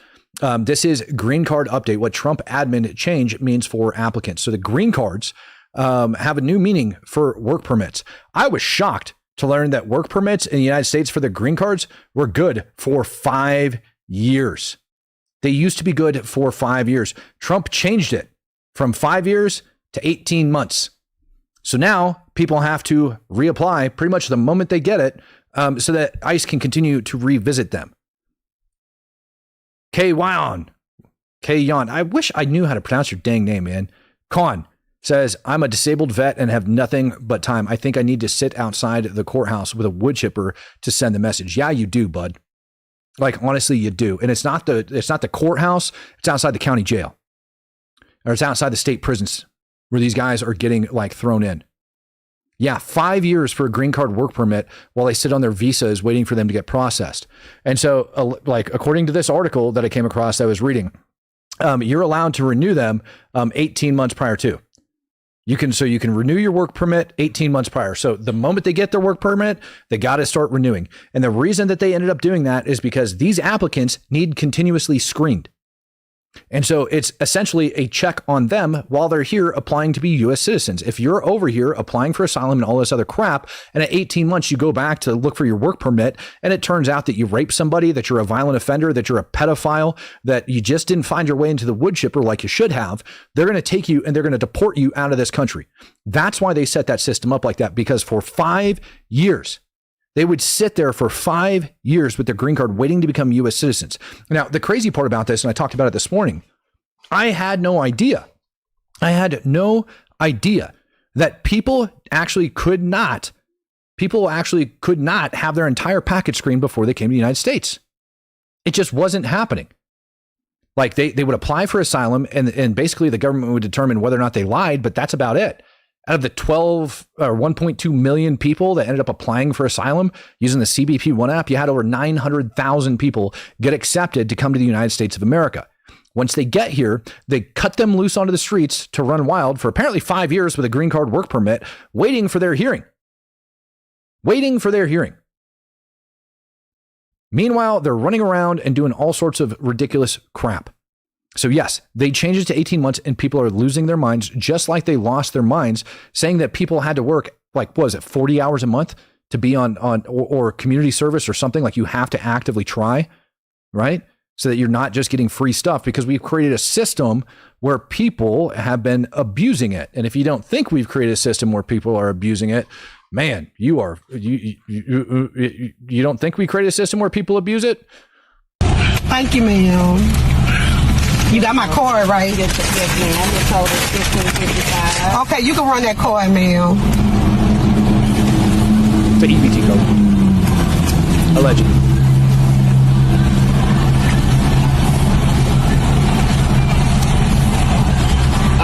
This is green card update, what Trump admin change means for applicants. So the green cards have a new meaning for work permits. I was shocked to learn that work permits in the United States for the green cards were good for 5 years. They used to be good for 5 years. Trump changed it from 5 years to 18 months. So now people have to reapply pretty much the moment they get it, so that ICE can continue to revisit them. K-Yon. I wish I knew how to pronounce your dang name, man. Khan says, I'm a disabled vet and have nothing but time. I think I need to sit outside the courthouse with a wood chipper to send the message. Yeah, you do, bud. Like, honestly, you do. And it's not the courthouse. It's outside the county jail. Or it's outside the state prisons where these guys are getting like thrown in. Yeah, 5 years for a green card work permit while they sit on their visas waiting for them to get processed. And so, like, according to this article that I came across, I was reading, you're allowed to renew them 18 months prior to. You can renew your work permit 18 months prior. So the moment they get their work permit, they got to start renewing. And the reason that they ended up doing that is because these applicants need continuously screened. And so it's essentially a check on them while they're here applying to be U.S. citizens. If you're over here applying for asylum and all this other crap, and at 18 months you go back to look for your work permit, and it turns out that you raped somebody, that you're a violent offender, that you're a pedophile, that you just didn't find your way into the wood chipper like you should have, they're going to take you and they're going to deport you out of this country. That's why they set that system up like that, because for 5 years, they would sit there for 5 years with their green card waiting to become U.S. citizens. Now, the crazy part about this, and I talked about it this morning, I had no idea. That people actually could not have their entire package screened before they came to the United States. It just wasn't happening. Like they would apply for asylum and basically the government would determine whether or not they lied, but that's about it. Out of the 1.2 million people that ended up applying for asylum using the CBP One app, you had over 900,000 people get accepted to come to the United States of America. Once they get here, they cut them loose onto the streets to run wild for apparently 5 years with a green card work permit, waiting for their hearing. Meanwhile, they're running around and doing all sorts of ridiculous crap. So yes, they changed it to 18 months and people are losing their minds, just like they lost their minds saying that people had to work, like, what was it, 40 hours a month to be on or community service or something, like you have to actively try, right? So that you're not just getting free stuff, because we've created a system where people have been abusing it. And if you don't think we've created a system where people are abusing it, man, you don't think we created a system where people abuse it? Thank you, ma'am. You got my card, right? Yes, ma'am. The total is $15.55. Okay, you can run that card, ma'am. The EBT code. Allegedly.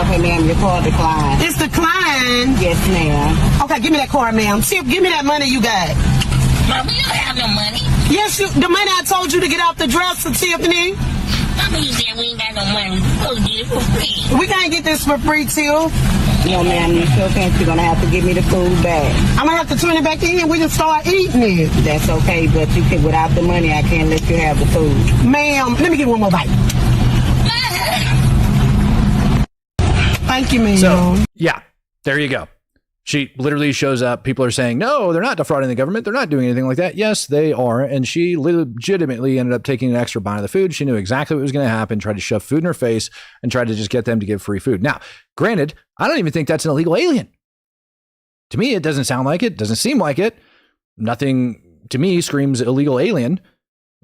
Okay, ma'am, your card declined. It's declined? Yes, ma'am. Okay, give me that card, ma'am. See, give me that money you got. Mom, we don't have no money. Yes, the money I told you to get off the dresser, Tiffany. You said we ain't got no money. We supposed to get it for free. We can't get this for free, Till. No, ma'am, you sure can't. You're going to have to give me the food back. I'm going to have to turn it back in. We can start eating it. That's okay, but you can, without the money, I can't let you have the food. Ma'am, let me get one more bite. Thank you, ma'am. So, yeah, there you go. She literally shows up. People are saying, no, they're not defrauding the government. They're not doing anything like that. Yes, they are. And she legitimately ended up taking an extra bite of the food. She knew exactly what was going to happen, tried to shove food in her face and tried to just get them to give free food. Now, granted, I don't even think that's an illegal alien. To me, it doesn't sound like it. Doesn't seem like it. Nothing to me screams illegal alien,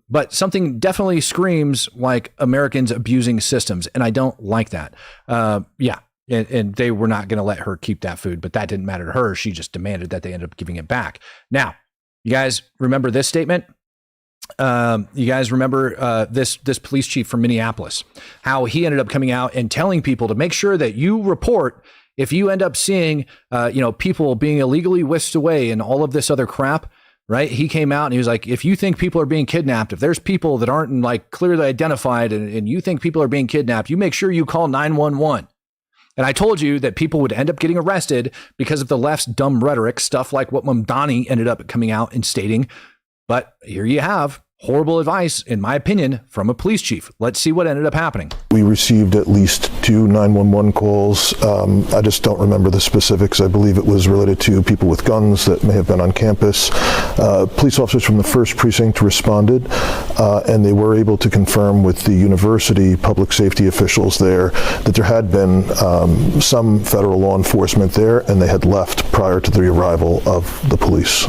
but something definitely screams like Americans abusing systems. And I don't like that. Yeah. And they were not going to let her keep that food, but that didn't matter to her. She just demanded that they end up giving it back. Now, you guys remember this statement? You guys remember this police chief from Minneapolis, how he ended up coming out and telling people to make sure that you report if you end up seeing, people being illegally whisked away and all of this other crap. Right. He came out and he was like, if you think people are being kidnapped, if there's people that aren't like clearly identified and you think people are being kidnapped, you make sure you call 911. And I told you that people would end up getting arrested because of the left's dumb rhetoric, stuff like what Mamdani ended up coming out and stating. But here you have horrible advice, in my opinion, from a police chief. Let's see what ended up happening. We received at least 2 911 calls. I just don't remember the specifics. I believe it was related to people with guns that may have been on campus. Police officers from the 1st Precinct responded, and they were able to confirm with the university public safety officials there that there had been some federal law enforcement there, and they had left prior to the arrival of the police.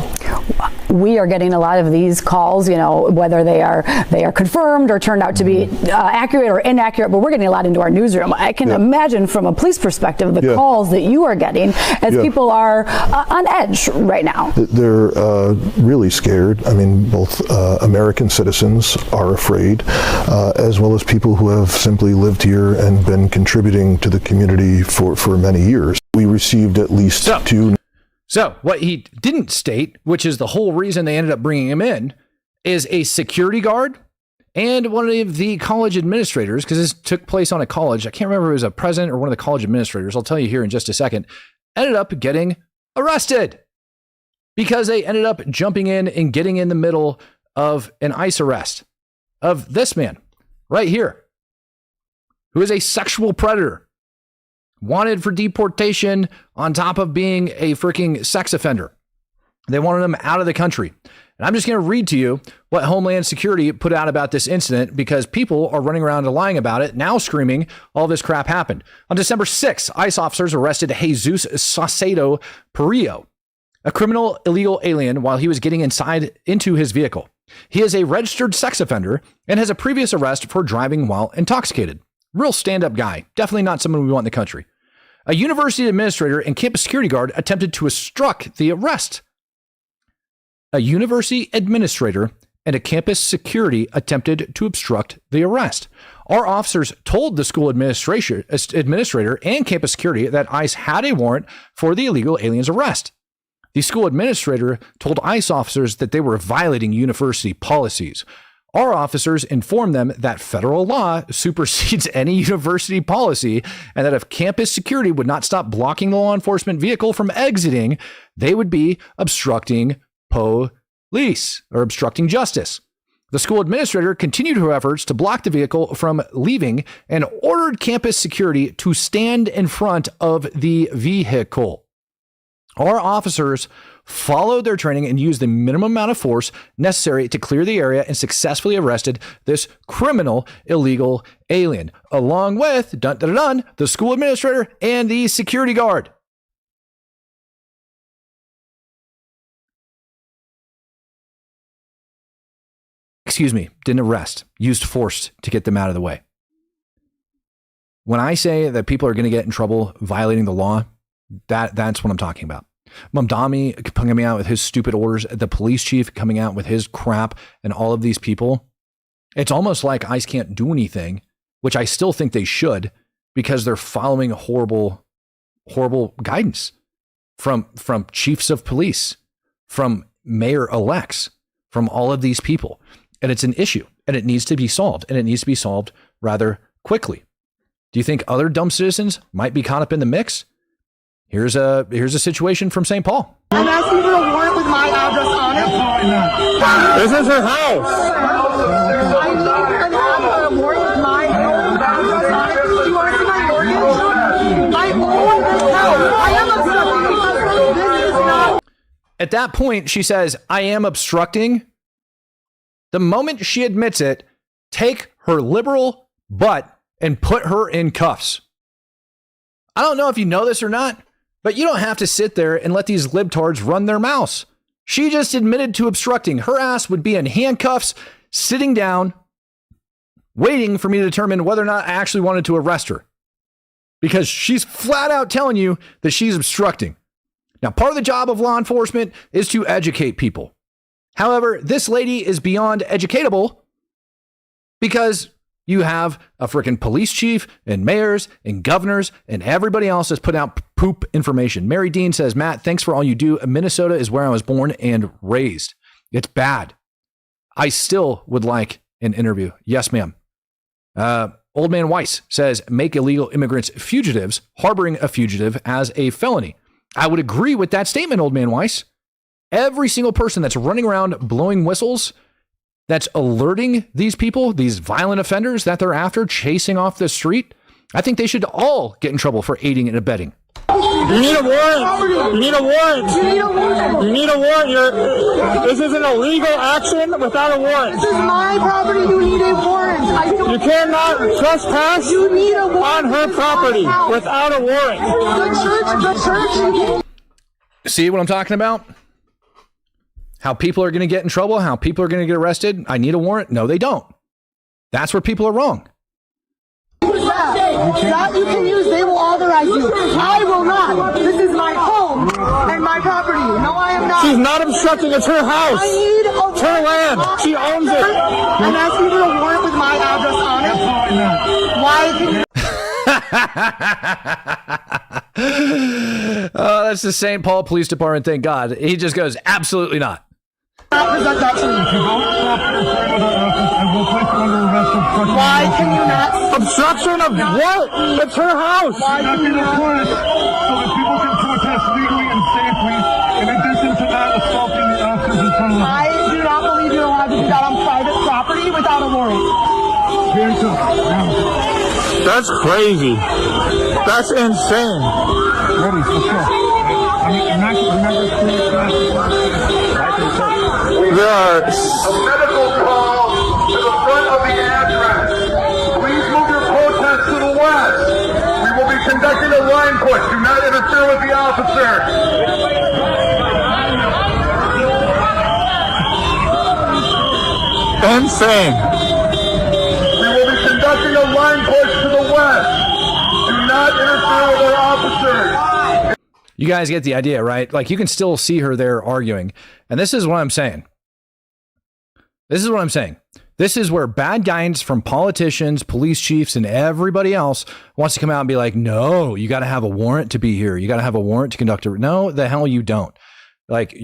We are getting a lot of these calls, whether they are confirmed or turned out to be accurate or inaccurate, but we're getting a lot into our newsroom. I can imagine from a police perspective the calls that you are getting as people are on edge right now. They're really scared. I mean, both American citizens are afraid, as well as people who have simply lived here and been contributing to the community for many years. We received at least 2. So what he didn't state, which is the whole reason they ended up bringing him in, is a security guard and one of the college administrators, because this took place on a college. I can't remember if it was a president or one of the college administrators. I'll tell you here in just a second. Ended up getting arrested because they ended up jumping in and getting in the middle of an ICE arrest of this man right here, who is a sexual predator, wanted for deportation on top of being a freaking sex offender. They wanted him out of the country. And I'm just going to read to you what Homeland Security put out about this incident, because people are running around and lying about it, now screaming all this crap happened. On December 6th, ICE officers arrested Jesus Saucedo Perillo, a criminal illegal alien, while he was getting into his vehicle. He is a registered sex offender and has a previous arrest for driving while intoxicated. Real stand-up guy. Definitely not someone we want in the country. A university administrator and campus security guard attempted to obstruct the arrest. A university administrator and a campus security attempted to obstruct the arrest. Our officers told the school administrator and campus security that ICE had a warrant for the illegal alien's arrest. The school administrator told ICE officers that they were violating university policies. Our officers informed them that federal law supersedes any university policy, and that if campus security would not stop blocking the law enforcement vehicle from exiting, they would be obstructing police or obstructing justice. The school administrator continued her efforts to block the vehicle from leaving and ordered campus security to stand in front of the vehicle. Our officers followed their training and used the minimum amount of force necessary to clear the area and successfully arrested this criminal illegal alien, along with the school administrator and the security guard. Didn't arrest, used force to get them out of the way. When I say that people are going to get in trouble violating the law, that's what I'm talking about. Mamdani coming out with his stupid orders, the police chief coming out with his crap, and all of these people. It's almost like ICE can't do anything, which I still think they should, because they're following horrible guidance from chiefs of police, from mayor-elects, from all of these people. And it's an issue, and it needs to be solved, and it needs to be solved rather quickly. Do you think other dumb citizens might be caught up in the mix? Here's a situation from St. Paul. I'm asking for a warrant with my address on it. This is her house. I need a warrant with my address on it. Do you want to see my mortgage? I own this house. I am obstructing because this is not. At that point, she says, I am obstructing. The moment she admits it, take her liberal butt and put her in cuffs. I don't know if you know this or not, but you don't have to sit there and let these libtards run their mouths. She just admitted to obstructing. Her ass would be in handcuffs, sitting down, waiting for me to determine whether or not I actually wanted to arrest her. Because she's flat out telling you that she's obstructing. Now, part of the job of law enforcement is to educate people. However, this lady is beyond educatable because you have a freaking police chief and mayors and governors and everybody else that's put out poop information. Mary Dean says, Matt, thanks for all you do. Minnesota is where I was born and raised. It's bad. I still would like an interview. Yes, ma'am. Old Man Weiss says, make illegal immigrants fugitives, harboring a fugitive as a felony. I would agree with that statement, Old Man Weiss. Every single person that's running around blowing whistles, that's alerting these people, these violent offenders that they're after, chasing off the street, I think they should all get in trouble for aiding and abetting. You need a warrant. You need a warrant. You need a warrant. You need a warrant. This is an illegal action without a warrant. This is my property. You need a warrant. You cannot trespass You need a warrant. on her property without a warrant. The church. See what I'm talking about? How people are going to get in trouble, how people are going to get arrested. I need a warrant. No, they don't. That's where people are wrong. That you can use, they will authorize you. I will not. This is my home and my property. No, I am not. She's not obstructing. It's her house. I need a It's her land. She owns it. I'm asking for a warrant with my address on it. Why can you... Oh, that's the St. Paul Police Department. Thank God. He just goes, absolutely not. Present that to me. Why can you not? Obstruction of what? It's her house. Why can you not? So that people can protest legally and safely. In addition to that, assaulting the officers in front of the house. I do not believe you're allowed to do that on private property without a warrant. That's crazy. That's insane. Ready, let's go. There are a medical call to the front of the address. Please move your protest to the west. We will be conducting a line push. Do not interfere with the officer. insane. We will be conducting a line push to the west. Do not interfere with our officers. You guys get the idea, right? Like, you can still see her there arguing. And this is what I'm saying. This is where bad guidance from politicians, police chiefs, and everybody else wants to come out and be like, no, you got to have a warrant to be here. You got to have a warrant to conduct a... No, the hell you don't. Like,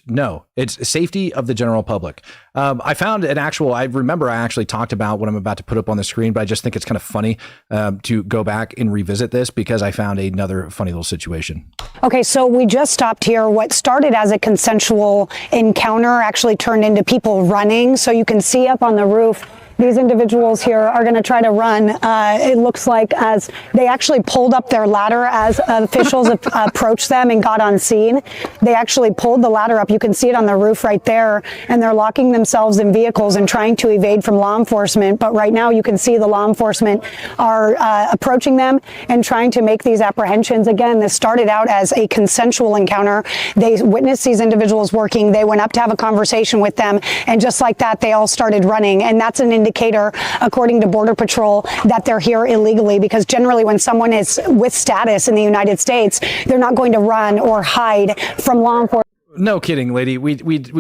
no, it's safety of the general public. I found an actual, I remember I actually talked about what I'm about to put up on the screen, but I just think it's kind of funny to go back and revisit this because I found another funny little situation. Okay, so we just stopped here. What started as a consensual encounter actually turned into people running. So you can see up on the roof, these individuals here are going to try to run. It looks like as they actually pulled up their ladder as officials approached them and got on scene. They actually pulled the ladder up. You can see it on the roof right there. And they're locking themselves in vehicles and trying to evade from law enforcement. But right now you can see the law enforcement are approaching them and trying to make these apprehensions. Again, this started out as a consensual encounter. They witnessed these individuals working. They went up to have a conversation with them. And just like that, they all started running. And that's an indicator, according to Border Patrol, that they're here illegally, because generally when someone is with status in the United States, they're not going to run or hide from law enforcement. No kidding, lady. We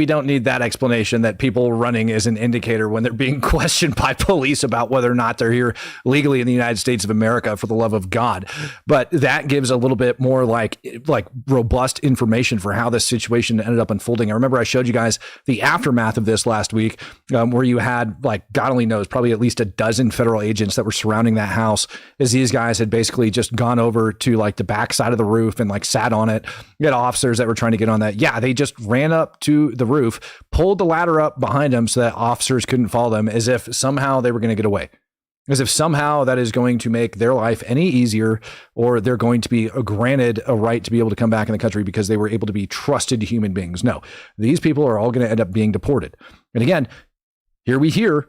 don't need that explanation that people running is an indicator when they're being questioned by police about whether or not they're here legally in the United States of America, for the love of God. But that gives a little bit more like robust information for how this situation ended up unfolding. I remember I showed you guys the aftermath of this last week, where you had, like, God only knows, probably at least a dozen federal agents that were surrounding that house, as these guys had basically just gone over to like the back side of the roof and like sat on it. You had officers that were trying to get on that. Yeah, they just ran up to the roof, pulled the ladder up behind them so that officers couldn't follow them, as if somehow they were going to get away, as if somehow that is going to make their life any easier, or they're going to be granted a right to be able to come back in the country because they were able to be trusted human beings. No, these people are all going to end up being deported. And again, here we hear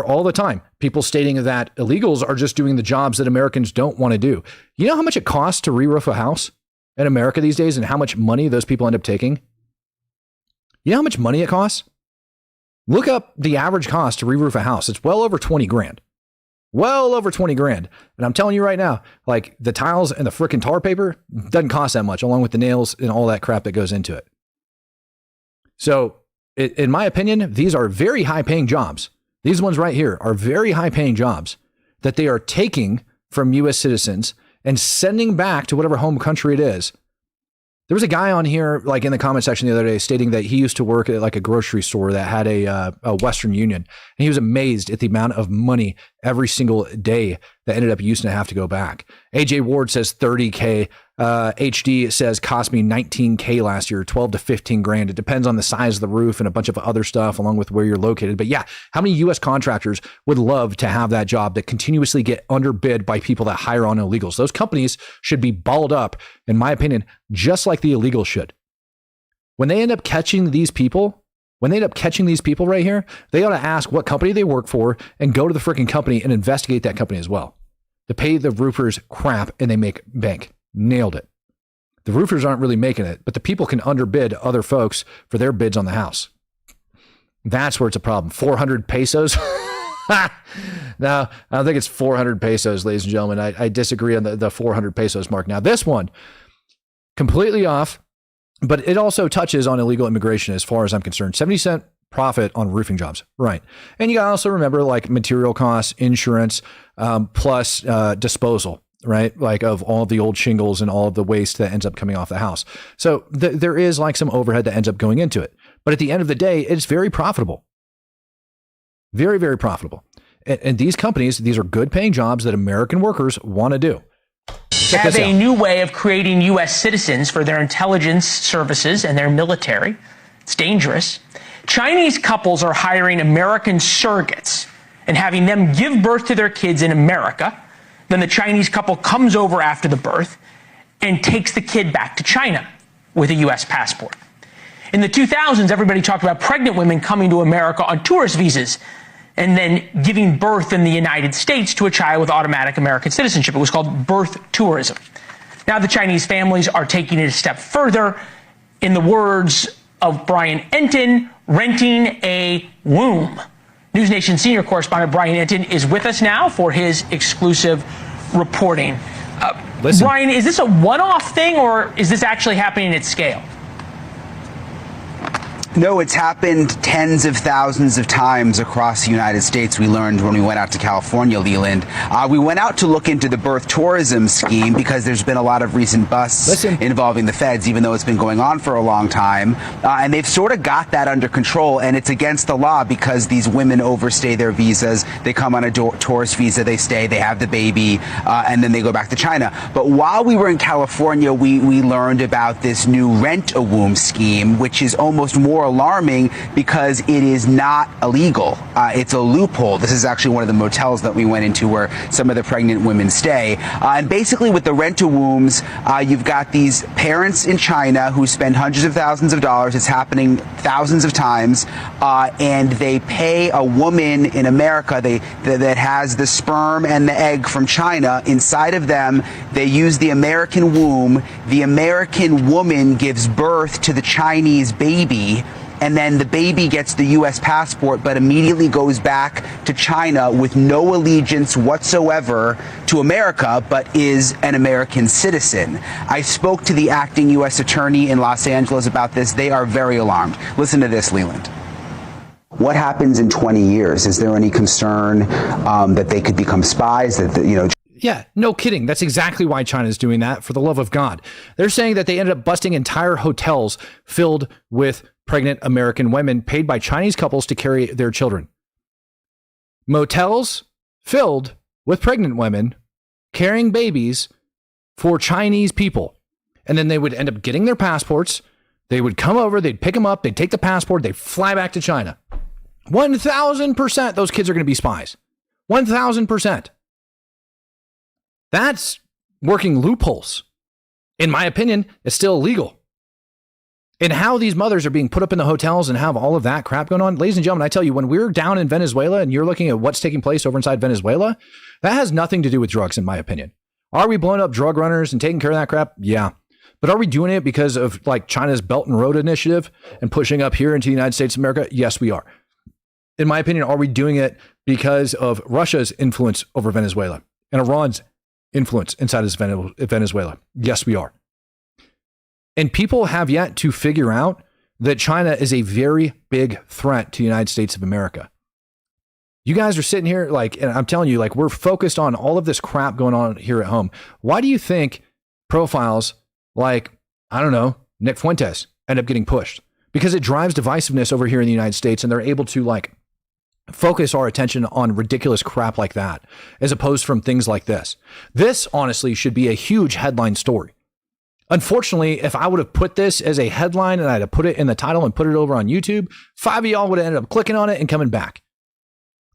all the time people stating that illegals are just doing the jobs that Americans don't want to do. You know how much it costs to re-roof a house in America these days, and how much money those people end up taking? You know how much money it costs? Look up the average cost to re-roof a house. It's well over 20 grand. Well over 20 grand. And I'm telling you right now, like, the tiles and the frickin' tar paper doesn't cost that much, along with the nails and all that crap that goes into it. So in my opinion, these are very high paying jobs. These ones right here are very high paying jobs that they are taking from U.S. citizens and sending back to whatever home country it is. There was a guy on here, like, in the comment section the other day, stating that he used to work at like a grocery store that had a Western Union, and he was amazed at the amount of money every single day that ended up using to have to go back. AJ Ward says 30K. HD says cost me 19K last year, 12 to 15 grand. It depends on the size of the roof and a bunch of other stuff, along with where you're located. But yeah, how many U.S. contractors would love to have that job that continuously get underbid by people that hire on illegals? Those companies should be balled up, in my opinion, just like the illegals should. When they end up catching these people, right here, they ought to ask what company they work for and go to the freaking company and investigate that company as well. To pay the roofers crap and they make bank. Nailed it. The roofers aren't really making it, but the people can underbid other folks for their bids on the house. That's where it's a problem. 400 pesos? No, I don't think it's 400 pesos, ladies and gentlemen. I disagree on the 400 pesos mark. Now, this one, completely off, but it also touches on illegal immigration as far as I'm concerned. 70-cent profit on roofing jobs. Right. And you got to also remember, like, material costs, insurance, plus disposal. Right? Like, of all of the old shingles and all of the waste that ends up coming off the house. So there is like some overhead that ends up going into it. But at the end of the day, it's very profitable. Very, very profitable. And these companies, these are good paying jobs that American workers want to do. Have a new way of creating U.S. citizens for their intelligence services and their military. It's dangerous. Chinese couples are hiring American surrogates and having them give birth to their kids in America. Then the Chinese couple comes over after the birth and takes the kid back to China with a U.S. passport. In the 2000s, everybody talked about pregnant women coming to America on tourist visas and then giving birth in the United States to a child with automatic American citizenship. It was called birth tourism. Now the Chinese families are taking it a step further. In the words of Brian Entin, renting a womb. News Nation senior correspondent Brian Entin is with us now for his exclusive reporting. Brian, is this a one-off thing, or is this actually happening at scale? No, it's happened tens of thousands of times across the United States. We learned when we went out to California, Leland. We went out to look into the birth tourism scheme because there's been a lot of recent busts involving the feds, even though it's been going on for a long time. And they've sort of got that under control, and it's against the law because these women overstay their visas. They come on a tourist visa, they stay, they have the baby, and then they go back to China. But while we were in California, we learned about this new rent-a-womb scheme, which is almost more alarming because it is not illegal. It's a loophole. This is actually one of the motels that we went into where some of the pregnant women stay. And basically with the rent-a-wombs, you've got these parents in China who spend hundreds of thousands of dollars. It's happening thousands of times. And they pay a woman in America that has the sperm and the egg from China. Inside of them, they use the American womb. The American woman gives birth to the Chinese baby. and then the baby gets the U.S. passport but immediately goes back to China with no allegiance whatsoever to America, but is an American citizen. I spoke to the acting U.S. attorney in Los Angeles about this. They are very alarmed. Listen to this, Leland. What happens in 20 years? Is there any concern that they could become spies? Yeah, no kidding. That's exactly why China is doing that, for the love of God. They're saying that they ended up busting entire hotels filled with pregnant American women paid by Chinese couples to carry their children. Motels filled with pregnant women carrying babies for Chinese people. And then they would end up getting their passports. They would come over, they'd pick them up, they'd take the passport, they'd fly back to China. 1,000% those kids are going to be spies. 1,000%. That's working loopholes. In my opinion, it's still illegal. And how these mothers are being put up in the hotels and have all of that crap going on. Ladies and gentlemen, I tell you, when we're down in Venezuela and you're looking at what's taking place over inside Venezuela, that has nothing to do with drugs, in my opinion. Are we blowing up drug runners and taking care of that crap? Yeah. But are we doing it because of like China's Belt and Road Initiative and pushing up here into the United States of America? Yes, we are. In my opinion, are we doing it because of Russia's influence over Venezuela and Iran's influence inside of Venezuela? Yes, we are. And people have yet to figure out that China is a very big threat to the United States of America. You guys are sitting here like, and I'm telling you, like, we're focused on all of this crap going on here at home. Why do you think profiles like, I don't know, Nick Fuentes end up getting pushed? Because it drives divisiveness over here in the United States, and they're able to like focus our attention on ridiculous crap like that, as opposed from things like this. This honestly should be a huge headline story. Unfortunately, if I would have put this as a headline and I'd have put it in the title and put it over on YouTube, 5 of y'all would have ended up clicking on it and coming back.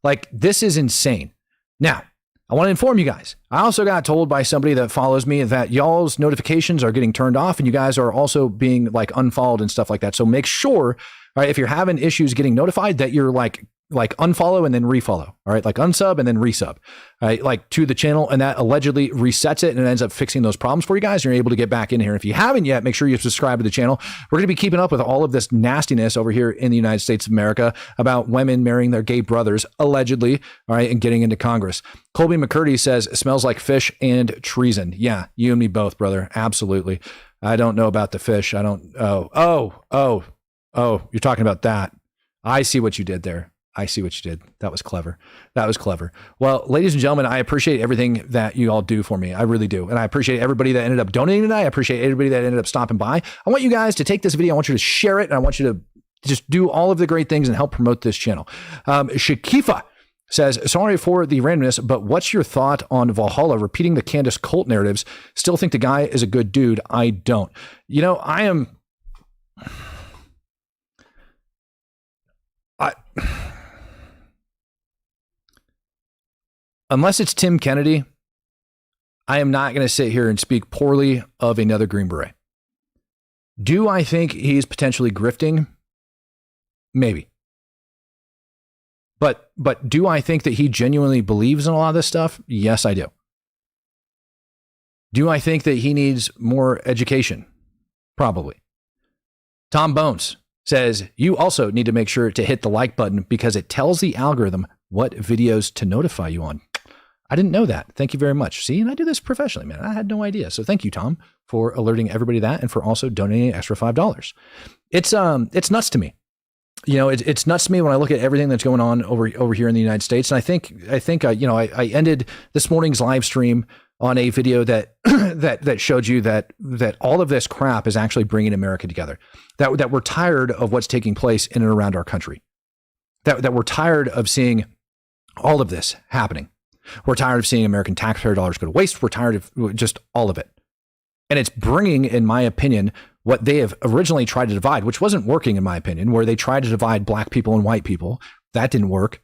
Like, this is insane. Now, I want to inform you guys. I also got told by somebody that follows me that y'all's notifications are getting turned off and you guys are also being like unfollowed and stuff like that. So make sure, all right, if you're having issues getting notified, that you're like unfollow and then refollow. All right, like unsub and then resub, all right, like to the channel, and that allegedly resets it and it ends up fixing those problems for you guys. You're able to get back in here. If you haven't yet, make sure you subscribe to the channel. We're going to be keeping up with all of this nastiness over here in the United States of America about women marrying their gay brothers, allegedly, all right, and getting into Congress. Colby McCurdy says, it smells like fish and treason. Yeah, you and me both, brother. Absolutely. I don't know about the fish. I don't. Oh, you're talking about that. I see what you did there. I see what you did. That was clever. That was clever. Well, ladies and gentlemen, I appreciate everything that you all do for me. I really do. And I appreciate everybody that ended up donating tonight. I appreciate everybody that ended up stopping by. I want you guys to take this video. I want you to share it. And I want you to just do all of the great things and help promote this channel. Shakifa says, sorry for the randomness, but what's your thought on Valhalla repeating the Candace cult narratives? Still think the guy is a good dude. I don't. You know, unless it's Tim Kennedy, I am not going to sit here and speak poorly of another Green Beret. Do I think he's potentially grifting? Maybe. But do I think that he genuinely believes in a lot of this stuff? Yes, I do. Do I think that he needs more education? Probably. Tom Bones says, you also need to make sure to hit the like button because it tells the algorithm what videos to notify you on. I didn't know that. Thank you very much. See, and I do this professionally, man. I had no idea. So thank you, Tom, for alerting everybody that and for also donating an extra $5. It's nuts to me. You know, it's nuts to me when I look at everything that's going on over here in the United States. And I think I ended this morning's live stream on a video that that showed you that all of this crap is actually bringing America together. That we're tired of what's taking place in and around our country. That we're tired of seeing all of this happening. We're tired of seeing American taxpayer dollars go to waste. We're tired of just all of it. And it's bringing, in my opinion, what they have originally tried to divide, which wasn't working, in my opinion, where they tried to divide black people and white people. That didn't work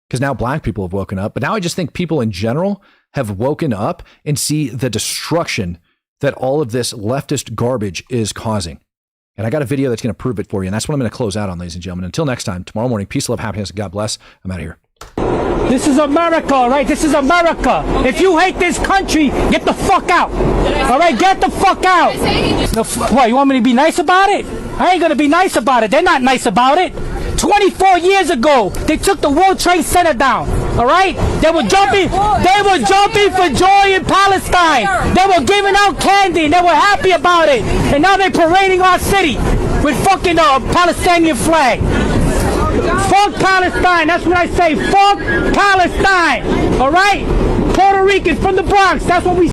because now black people have woken up. But now I just think people in general have woken up and see the destruction that all of this leftist garbage is causing. And I got a video that's going to prove it for you. And that's what I'm going to close out on, ladies and gentlemen. Until next time, tomorrow morning, peace, love, happiness, and God bless. I'm out of here. This is America, all right? This is America. If you hate this country, get the fuck out. All right, get the fuck out. What, you want me to be nice about it? I ain't gonna be nice about it. They're not nice about it. 24 years ago, they took the World Trade Center down. All right? They were jumping for joy in Palestine. They were giving out candy and they were happy about it. And now they're parading our city with fucking Palestinian flag. Fuck Palestine. That's what I say. Fuck Palestine. All right? Puerto Ricans from the Bronx. That's what we